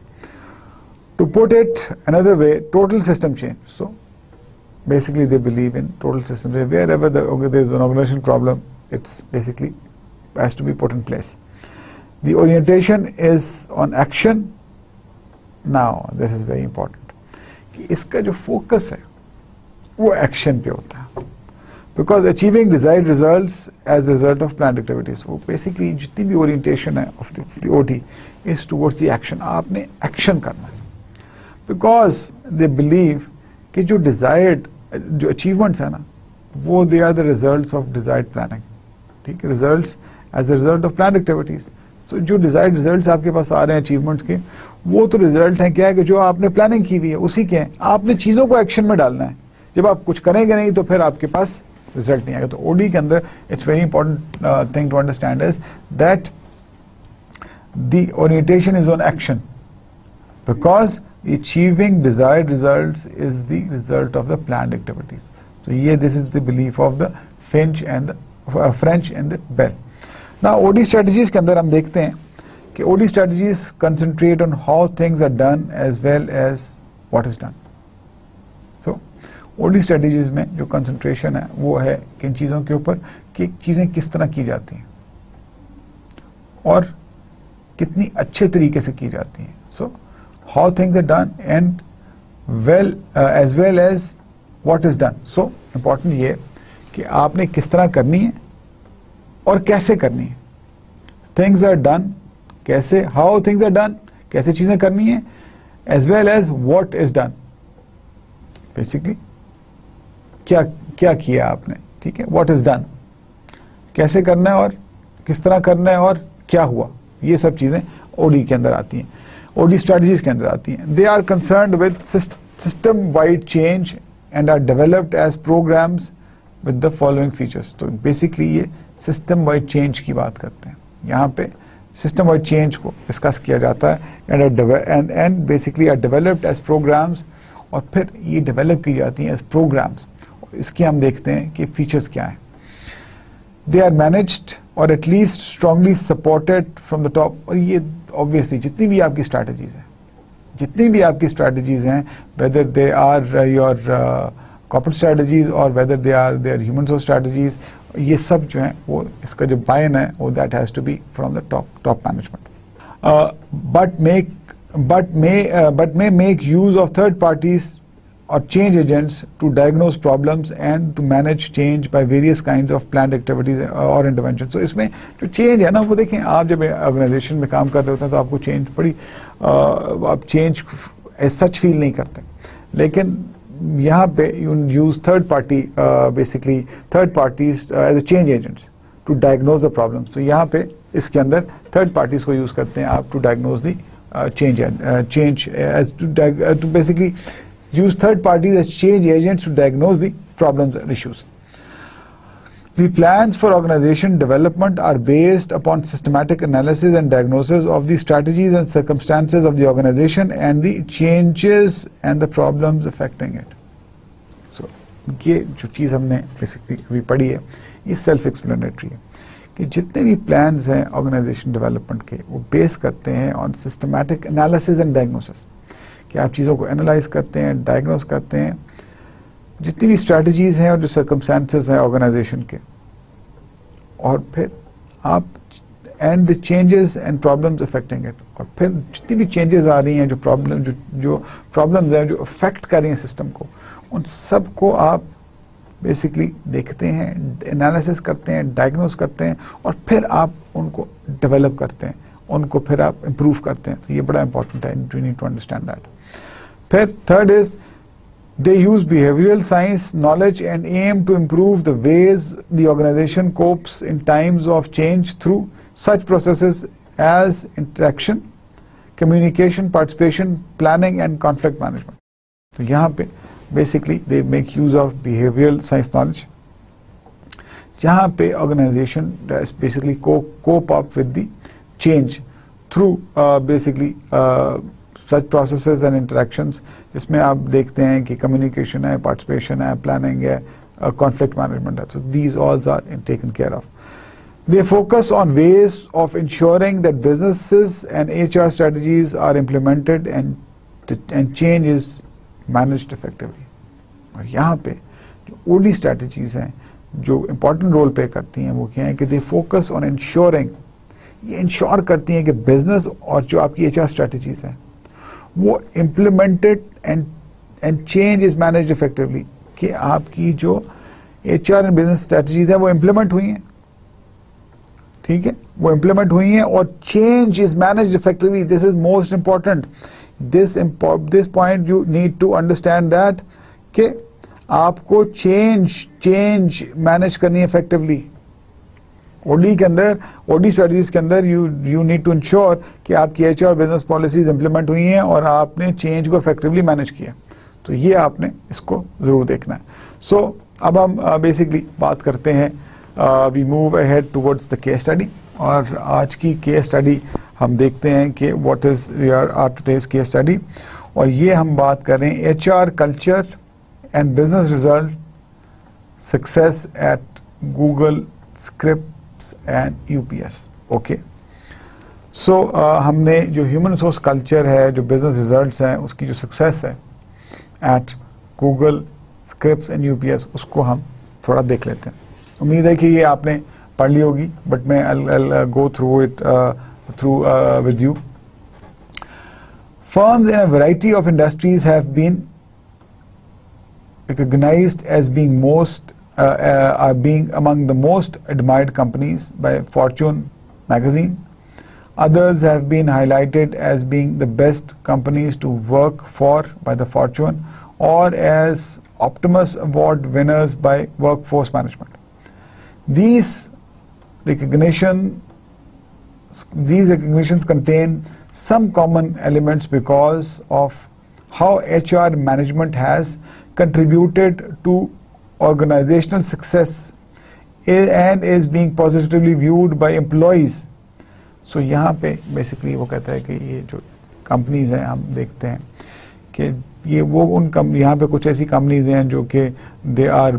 To put it another way, total system change. So basically they believe in total system change. Wherever there is an organizational problem, it's basically has to be put in place. The orientation is on action. Now, this is very important. कि इसका जो focus है, वो action पे होता है. Because achieving desired results as a result of planned activities. वो basically जितनी भी ओरिएंटेशन है of the OT is towards the action. आपने एक्शन करना है बिकॉज दे बिलीव कि जो डिजायर्ड जो अचीवमेंट्स है ना वो they are the results of desired planning. ठीक है, results as a result of planned activities. तो जो डिजायर्ड रिजल्ट्स आपके पास आ रहे हैं अचीवमेंट्स के, वो तो रिजल्ट हैं क्या है कि जो आपने प्लानिंग की हुई है उसी के हैं. आपने चीजों को एक्शन में डालना है. जब आप कुछ करेंगे नहीं तो फिर आपके पास रिजल्ट नहीं आएगा. तो ओडी के अंदर it's very important thing to understand is that the orientation is on action because achieving desired results is the result of the planned activities. So here this is the belief of the French and the Bell. Now OD strategies के अंदर हम देखते हैं कि OD strategies concentrate on how things are done as well as what is done. So OD strategies में जो concentration है वो है किन चीज़ों के ऊपर कि चीज़ें किस तरह की जाती हैं और कितनी अच्छे तरीके से की जाती हैं. So how things are done and as well as what is done. So important ये कि आपने किस तरह करनी है और कैसे करनी है. Things are done कैसे, how things are done कैसे चीजें करनी है, as well as what is done. Basically क्या किया आपने. ठीक है, what is done कैसे करना है और किस तरह करना है और क्या हुआ. ये सब चीजें ओडी के अंदर आती हैं, OD strategies के अंदर आती हैं. They are concerned with system-wide change and are developed as programs with the following features. तो basically ये system-wide change की बात करते हैं. यहाँ पे system-wide change को discuss किया जाता है and basically are developed as programs और फिर ये develop की जाती हैं as programs. इसके हम देखते हैं कि features क्या हैं. They are managed or at least strongly supported from the top. और ये obviously जितनी भी आपकी strategies हैं whether they are your corporate strategies or whether they are their human resource strategies, ये सब जो हैं वो इसका जो buy-in है वो that has to be from the top management. But may make use of third parties or change agents to diagnose problems and to manage change by various kinds of planned activities or interventions. So इसमें जो change है ना वो देखें, आप जब organization में काम कर रहे होते हैं तो आपको change आप change as such feel नहीं करते, लेकिन यहाँ पे you use third parties as a change agents to diagnose the problems. तो यहाँ पे इसके अंदर third parties को use करते हैं आप to diagnose the change as to basically use third parties as change agents to diagnose the problems and issues. The plans for organization development are based upon systematic analysis and diagnosis of the strategies and circumstances of the organization and the changes and the problems affecting it. So, ये जो चीज़ हमने basically अभी पढ़ी है ये self explanatory है कि जितने भी plans हैं organization development के वो base करते हैं on systematic analysis and diagnosis. कि आप चीज़ों को एनालाइज करते हैं, डायग्नोस करते हैं, जितनी भी स्ट्रैटेजीज हैं और जो सर्कमस्टेंसेस हैं ऑर्गेनाइजेशन के, और फिर आप and the changes and problems affecting it. और फिर जितनी भी चेंजेस आ रही हैं, जो प्रॉब्लम्स हैं जो अफेक्ट कर रही हैं सिस्टम को, उन सब को आप बेसिकली देखते हैं, एनालिसिस करते हैं, डायग्नोस करते हैं और फिर आप उनको डेवलप करते हैं, उनको फिर आप इम्प्रूव करते हैं. तो ये बड़ा इंपॉर्टेंट है, you need to understand that. फिर third is they use behavioral science knowledge and aim to improve the ways the organization copes in times of change through such processes as interaction, communication, participation, planning and conflict management. तो यहाँ पे basically they make use of behavioral science knowledge जहाँ पे organization basically cope up with the change through basically such processes and interactions जिसमें आप देखते हैं कि communication है, participation है, planning है, conflict management है. So these all are taken care of. They focus on ways of ensuring that businesses and HR strategies are implemented and change is managed effectively. और यहाँ पे जो OD strategies हैं जो important role play करती हैं वो क्या है कि they focus on ensuring, ये इंश्योर करती हैं कि बिजनेस और जो आपकी HR स्ट्रेटजीज हैं वो implemented and change is managed effectively, कि आपकी जो HR एंड बिजनेस स्ट्रेटजीज है वो इम्प्लीमेंट हुई हैं, ठीक है, वो इम्प्लीमेंट हुई हैं, और change is managed effectively. This is most important. This point you need to understand that कि आपको चेंज मैनेज करनी है इफेक्टिवली. ओडी के अंदर, ओडी स्ट्रेटजीज के अंदर यू नीड टू इंश्योर कि आपकी HR और बिजनेस पॉलिसीज इंप्लीमेंट हुई हैं और आपने चेंज को इफेक्टिवली मैनेज किया. तो ये आपने इसको जरूर देखना है. सो अब हम बेसिकली बात करते हैं, we move ahead towards the case study. और आज की केस स्टडी हम देखते हैं कि what is our today's case study. और ये हम बात कर रहे हैं HR culture and business result success at Google Scripps and UPS. Okay, so हमने जो ह्यूमन रिसोर्स कल्चर है, जो बिजनेस रिजल्ट्स हैं, उसकी जो सक्सेस है at Google Scripps and UPS, उसको हम थोड़ा देख लेते हैं. उम्मीद है कि ये आपने पढ़ ली होगी, बट मैं I'll go through it with you. Firms in a variety of industries have been recognized as being among the most admired companies by Fortune magazine. Others have been highlighted as being the best companies to work for by the Fortune, or as Optimus Award winners by Workforce Management. These recognitions contain some common elements because of how HR management has contributed to organizational success and is being positively viewed by employees. So यहाँ पे basically वो कहता है कि ये जो companies हैं, हम देखते हैं कि ये वो उन यहाँ पे कुछ ऐसी companies हैं जो कि they are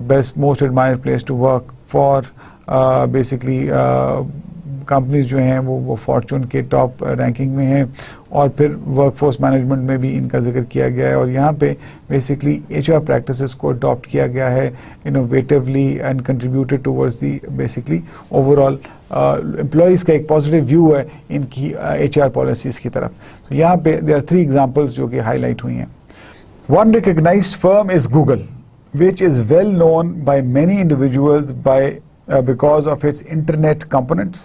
most admired place to work for. Basically companies जो हैं वो फॉर्चून के टॉप रैंकिंग में हैं, और फिर वर्कफोर्स मैनेजमेंट में भी इनका जिक्र किया गया है. और यहाँ पे बेसिकली HR प्रैक्टिसेस को अडॉप्ट किया गया है innovatively and contributed towards the basically overall employees का एक पॉजिटिव व्यू है इनकी HR पॉलिसीज़ की तरफ. तो यहाँ पे देयर आर 3 एग्जांपल्स जो कि हाईलाइट हुई हैं. One recognized firm is Google, which is well known by many individuals because of its internet components.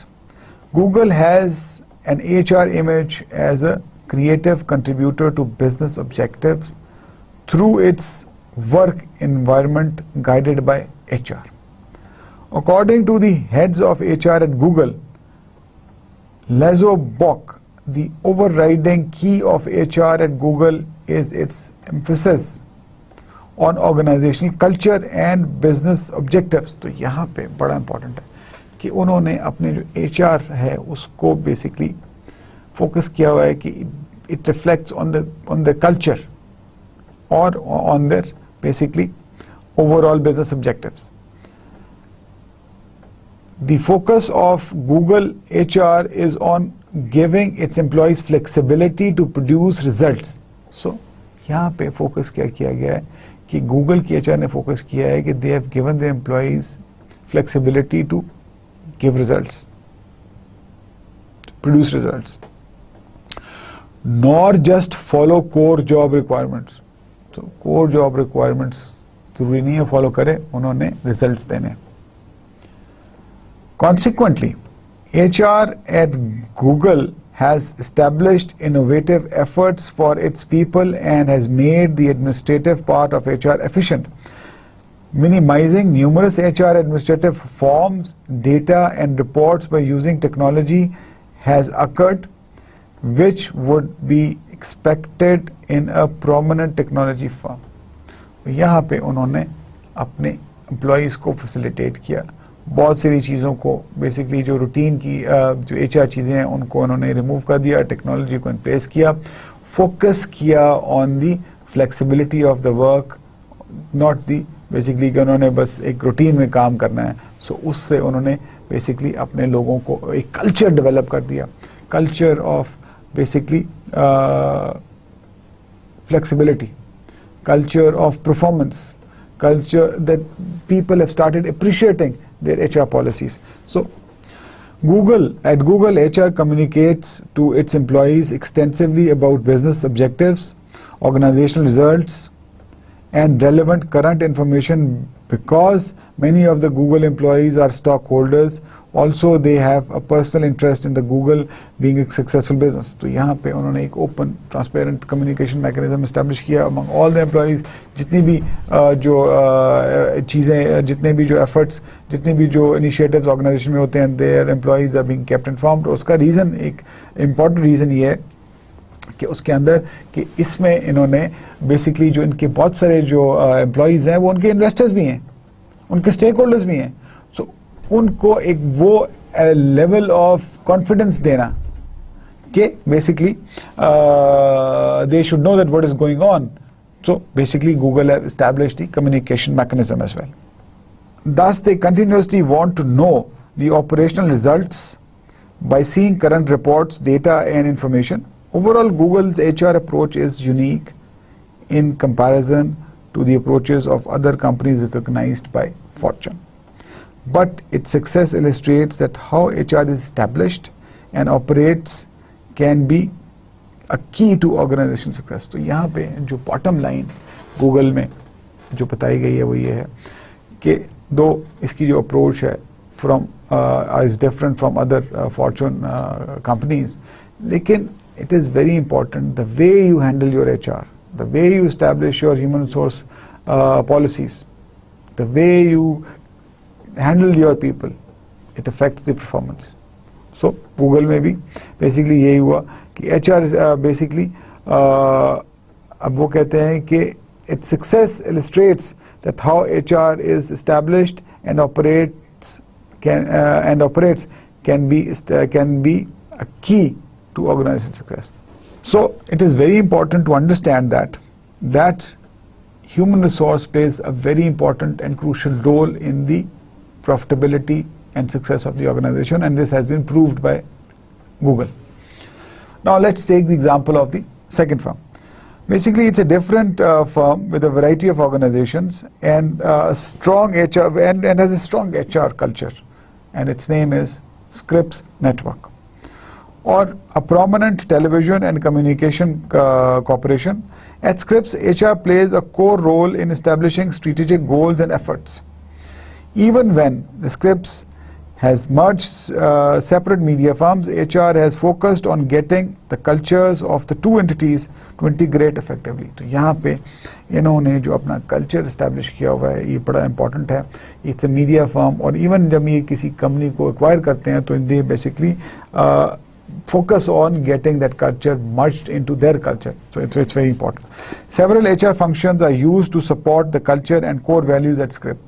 Google has an HR image as a creative contributor to business objectives through its work environment guided by HR. According to the heads of HR at Google, Lazo Bock, the overriding key of HR at Google is its emphasis on organizational culture and business objectives. तो यहाँ पे बड़ा important है कि उन्होंने अपने जो HR है उसको basically focus किया हुआ है कि it reflects on the culture or on their basically overall business objectives. The focus of Google HR is on giving its employees flexibility to produce results. So यहाँ पे focus क्या किया गया है कि गूगल की HR ने फोकस किया है कि they have given the employees flexibility to give results, produce results, not just follow core job requirements. तो कोर जॉब रिक्वायरमेंट्स जरूरी नहीं है फॉलो करें, उन्होंने रिजल्ट्स देने. Consequently HR at Google has established innovative efforts for its people and has made the administrative part of HR efficient, minimizing numerous HR administrative forms, data and reports by using technology has occurred, which would be expected in a prominent technology firm. यहाँ पे उन्होंने अपने employees को facilitate किया, बहुत सारी चीज़ों को बेसिकली जो रूटीन की जो HR चीज़ें हैं उनको उन्होंने रिमूव कर दिया, टेक्नोलॉजी को इम्प्लेस किया, फोकस किया on the flexibility of the work, not the basically कि उन्होंने बस एक रूटीन में काम करना है. सो उससे उन्होंने बेसिकली अपने लोगों को एक कल्चर डेवलप कर दिया, culture of basically flexibility, culture of performance, culture that people have started appreciating their HR policies. So at Google, HR communicates to its employees extensively about business objectives, organizational results, and relevant current information, because many of the Google employees are stockholders. Also, they have a personal interest in the Google being a successful business. तो यहाँ पे उन्होंने एक open, transparent communication mechanism establish किया among all the employees. जितनी भी जो चीज़ें, जितने भी जो efforts, जितने भी जो initiatives organization में होते हैं, their employees are being kept informed. उसका reason, एक important reason ये है कि उसके अंदर कि इसमें इन्होंने बेसिकली जो इनके बहुत सारे जो एम्प्लॉयज़ हैं वो उनके इन्वेस्टर्स भी हैं, उनके स्टेक होल्डर्स भी हैं. सो उनको एक वो लेवल ऑफ कॉन्फिडेंस देना कि basically they should know that what is going on. So basically Google have established the communication mechanism as well. Thus they continuously want to know the operational results by seeing current reports, data and information. Overall, Google's HR approach is unique in comparison to the approaches of other companies recognized by Fortune. But its success illustrates that how HR is established and operates can be a key to organization success. तो यहाँ पे जो bottom line Google में जो बताई गई है वो ये है कि दो इसकी जो approach है from is different from other Fortune companies, लेकिन it is very important the way you handle your HR, the way you establish your human resource policies, the way you handle your people, it affects the performance. So Google में भी basically यही हुआ कि HR basically अब वो कहते हैं कि its success illustrates that how HR is established and operates can be a key to organization success. So it is very important to understand that human resource plays a very important and crucial role in the profitability and success of the organization, and this has been proved by Google. Now let's take the example of the second firm. Basically, it's a different firm with a variety of organizations and a strong HR and has a strong HR culture, and its name is Scripps Network, or a prominent television and communication corporation. At Scripps, HR plays a core role in establishing strategic goals and efforts. Even when the Scripps has merged separate media firms, HR has focused on getting the cultures of the two entities to integrate effectively. तो यहाँ पे इन्होंने जो अपना culture establish किया हुआ है ये बड़ा important है. It's a media firm, और even जब ये किसी company को acquire करते हैं तो they basically focus on getting that culture merged into their culture. So it's very important. Several HR functions are used to support the culture and core values at Scripps.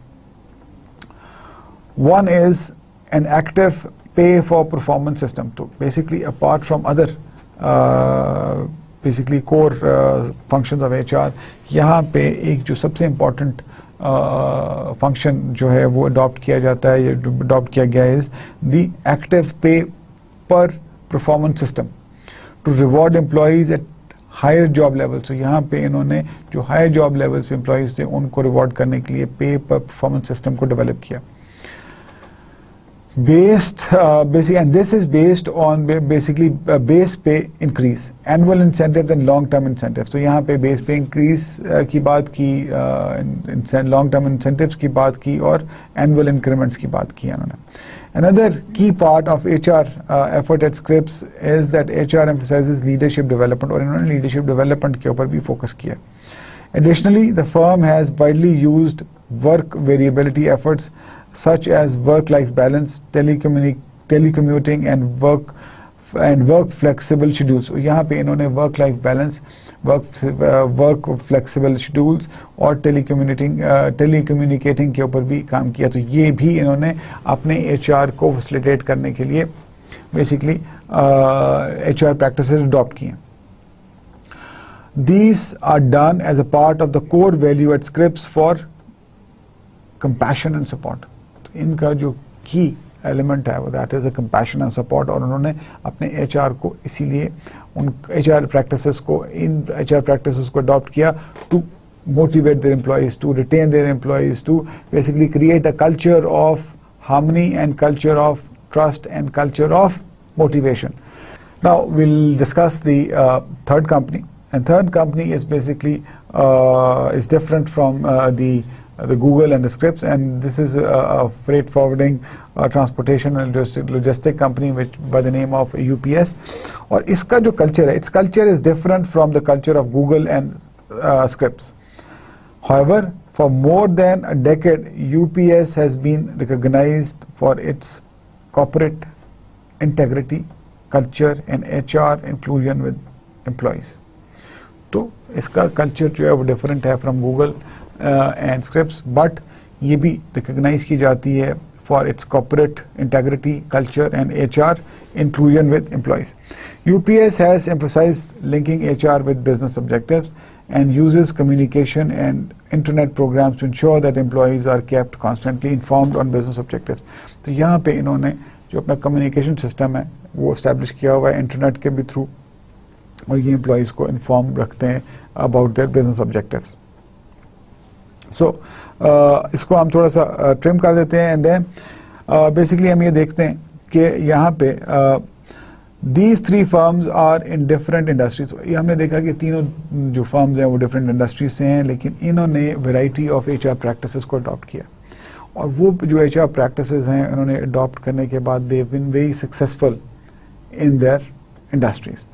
One is an active pay for performance system. So basically, apart from other basically core functions of HR, यहाँ पे एक जो सबसे important function जो है वो adopt किया जाता है, ये adopt किया गया is the active pay per performance system to reward employees at higher job levels. So यहाँ पे इन्होंने जो higher job levels पे employees थे उनको reward करने के लिए pay per performance system को develop किया. Basically, and this is based on basically base pay increase, annual incentives and long-term incentives. So यहाँ पे base pay increase की बात की, long-term incentives की बात की और annual increments की बात की इन्होंने. Another key part of HR effort at Scripps is that HR emphasizes leadership development, और इन्होंने leadership development के ऊपर भी focus किया. Additionally, the firm has widely used work variability efforts such as work-life balance, telecommuting and work flexible schedules. So यहाँ पे इन्होंने work-life balance, work flexible schedules और telecommunicating के ऊपर भी काम किया. तो ये भी इन्होंने अपने HR को facilitate करने के लिए basically HR practices adopt किए. These are done as a part of the core value at Scripps for compassion and support. इनका जो की एलिमेंट है वो that is a compassion and support, और उन्होंने अपने एचआर को इसीलिए उन एचआर प्रैक्टिसेस को अडॉप्ट किया to motivate their employees, to retain their employees, to basically create a culture of harmony and culture of trust and culture of motivation. Now we'll discuss the third company, And third company is basically is different from the Google and the Scripps, and this is a freight forwarding, transportation and logistic company which by the name of UPS. और इसका जो culture है, its culture is different from the culture of Google and Scripps. However, for more than a decade, UPS has been recognized for its corporate integrity, culture and HR inclusion with employees. तो इसका culture जो है वो different है from Google and Scripps, but ये भी recognize की जाती है for its corporate integrity, culture and HR inclusion with employees. UPS has emphasized linking HR with business objectives and uses communication and internet programs to ensure that employees are kept constantly informed on business objectives. तो यहाँ पे इन्होंने जो अपना communication system है वो establish किया हुआ है इंटरनेट के भी थ्रू, और ये employees को inform रखते हैं about their business objectives. So इसको हम थोड़ा सा ट्रिम कर देते हैं, एंड देन बेसिकली हम ये देखते हैं कि यहाँ पे these three firms are in different industries. ये हमने देखा कि तीनों जो firms हैं वो different industries से हैं, लेकिन इन्होंने variety of HR practices को adopt किया, और वो जो HR practices हैं इन्होंने adopt करने के बाद they've been very successful in their industries.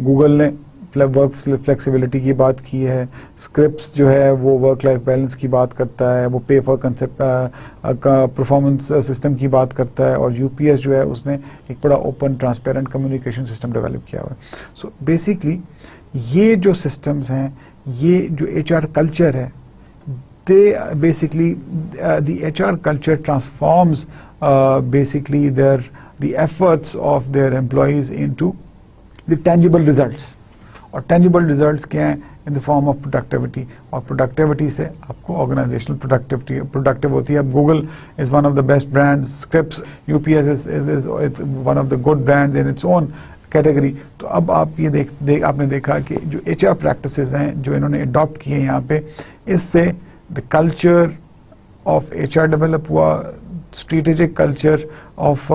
Google ने वर्क फ्लेक्सिबिलिटी की बात की है, स्क्रिप्स जो है वो वर्क लाइफ बैलेंस की बात करता है, वो पे फॉर कंसेप्ट का परफॉर्मेंस सिस्टम की बात करता है, और यूपीएस जो है उसने एक बड़ा open transparent communication system develop किया हुआ है. सो बेसिकली ये जो सिस्टम्स हैं, ये जो एचआर कल्चर है, they basically the HR culture transforms basically the efforts of their employees into the tangible results. और टेंजिबल रिजल्ट्स क्या हैं? In the form of productivity, और प्रोडक्टिविटी से आपको ऑर्गेनाइजेशनल प्रोडक्टिव होती है. अब Google is one of the best brands, Scripps UPS is one of the good brands in its own category. तो अब आप ये आपने देखा कि जो एचआर प्रैक्टिसेस हैं जो इन्होंने अडॉप्ट किए यहाँ पे, इससे the culture of HR develop हुआ, strategic culture of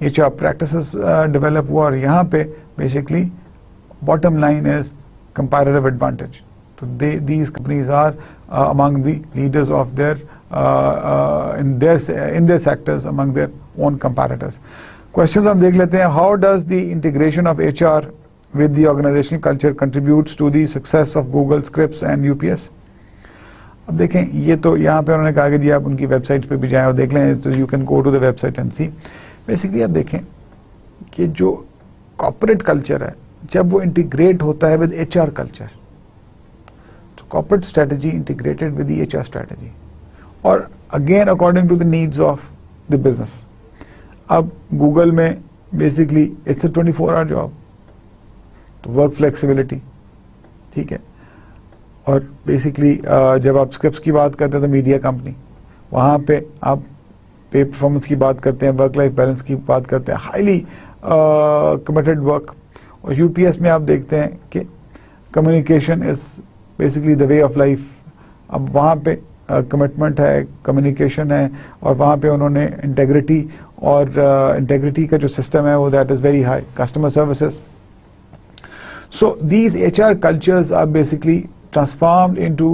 HR practices develop हुआ, और यहाँ पे basically bottom line is comparative advantage. So these companies are among the leaders of their in their sectors among their own competitors. Questions हम देख लेते हैं. How does the integration of HR with the organizational culture contributes to the success of Google, Scripps and UPS? अब देखें, ये तो यहाँ पे उन्होंने कहा कि जी आप उनकी वेबसाइट पे भी जाएं और देख लें. So you can go to the website and see. Basically आप देखें कि जो कॉर्पोरेट कल्चर है जब वो इंटीग्रेट होता है विद एचआर कल्चर, तो corporate strategy integrated with the HR strategy, और again according to the needs of the business. अब गूगल में basically it's a 24 hour job, तो वर्क फ्लेक्सिबिलिटी ठीक है. और बेसिकली जब आप स्क्रिप्स की बात करते हैं तो मीडिया कंपनी, वहाँ पे आप पे परफॉर्मेंस की बात करते हैं, वर्क लाइफ बैलेंस की बात करते हैं, हाईली कमिटेड वर्क. और यूपीएस में आप देखते हैं कि communication is basically the way of life. अब वहाँ पे कमिटमेंट है, कम्युनिकेशन है, और वहाँ पे उन्होंने इंटेग्रिटी, और इंटेग्रिटी का जो सिस्टम है वो that is very high. Customer services. So these HR cultures are basically transformed into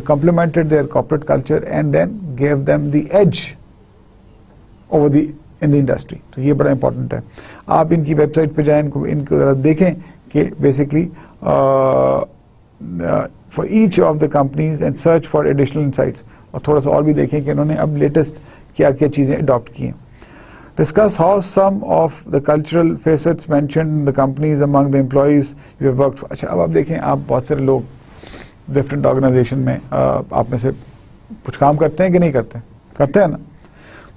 complemented their corporate culture and then gave them the edge over the in the industry. तो ये बड़ा important है. आप इनकी website पे जाएं, इनको देखें कि basically for each of the companies and search for additional insights, और थोड़ा सा और भी देखें कि इन्होंने अब latest क्या क्या चीज़ें adopt की हैं. Discuss how some of the cultural facets mentioned in the companies among the employees you have worked for. अच्छा, अब आप देखें, आप बहुत सारे लोग डिफरेंट ऑर्गेनाइजेशन में आप में से कुछ काम करते हैं कि नहीं करते? करते हैं ना.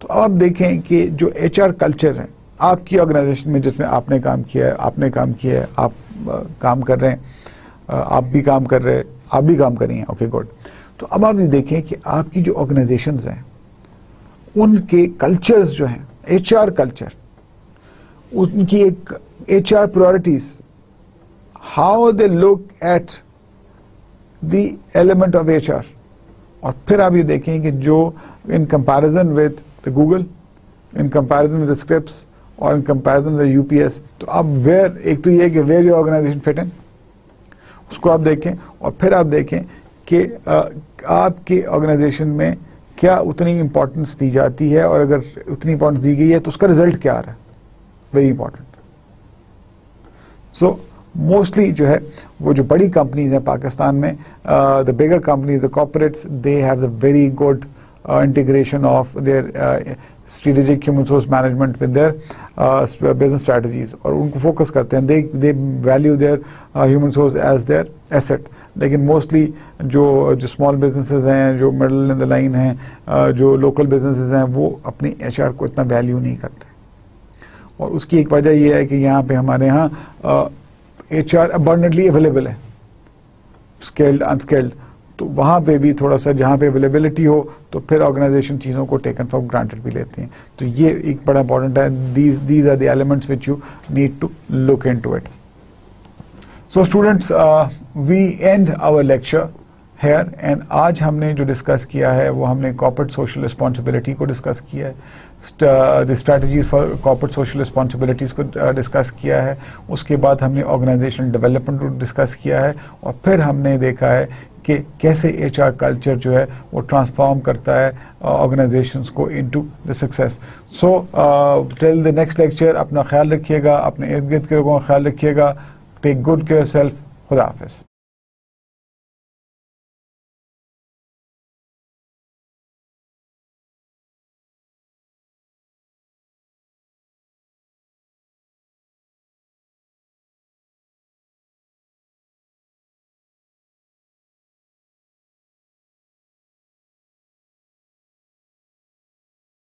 तो अब आप देखें कि जो एचआर कल्चर है आपकी ऑर्गेनाइजेशन में, जिसमें आपने काम किया है, आपने काम किया है, आप काम कर रहे हैं, आप भी काम कर रहे हैं, आप भी काम कर रही हैं, ओके गुड. तो अब आप ये देखें कि आपकी जो ऑर्गेनाइजेशंस हैं उनके कल्चर्स जो हैं, एचआर कल्चर, उनकी एक HR priorities, how they look at the element of HR. और फिर आप ये देखें कि जो in comparison with the Google, in comparison with the Scripps, और इन कंपैरिजन विद यूपीएस, तो अब वेयर, एक तो ये कि where your organization fit in, उसको आप देखें और फिर आप देखें कि आपके ऑर्गेनाइजेशन में क्या उतनी इंपॉर्टेंस दी जाती है, और अगर उतनी इंपॉर्टेंस दी गई है तो उसका रिजल्ट क्या आ रहा है, वेरी इंपॉर्टेंट। सो मोस्टली जो है वो जो बड़ी कंपनीज हैं पाकिस्तान में, the bigger companies, the corporates, they have the very good integration of their strategic human resource management with their business strategies, और उनको फोकस करते हैं, they value their human resource as their asset। लेकिन mostly जो small businesses हैं, जो middle in the line हैं, जो लोकल बिजनेसेस हैं, वो अपनी HR को इतना वैल्यू नहीं करते, और उसकी एक वजह ये है कि यहाँ पे हमारे यहाँ HR अबंडेंटली अवेलेबल है, स्किल्ड अनस्किल्ड, तो वहाँ पे भी थोड़ा सा जहाँ पे अवेलेबिलिटी हो तो फिर ऑर्गेनाइजेशन चीज़ों को टेकन फॉर ग्रांटेड भी लेती हैं। तो ये एक बड़ा इंपॉर्टेंट है, these are the elements which you need to look into it. So students, we end our lecture here, and आज हमने जो डिस्कस किया है वो हमने कॉर्पोरेट सोशल रिस्पॉन्सिबिलिटी को डिस्कस किया है, the strategies for corporate social responsibilities को डिस्कस किया है, उसके बाद हमने ऑर्गेनाइजेशनल डेवलपमेंट को डिस्कस किया है, और फिर हमने देखा है कि कैसे HR कल्चर जो है वो ट्रांसफॉर्म करता है ऑर्गेनाइजेशंस को into the success. So till the next lecture अपना ख्याल रखिएगा, अपने इर्द गिर्द के लोगों का ख्याल रखिएगा, टेक गुड केयर सेल्फ, खुदा हाफिज़।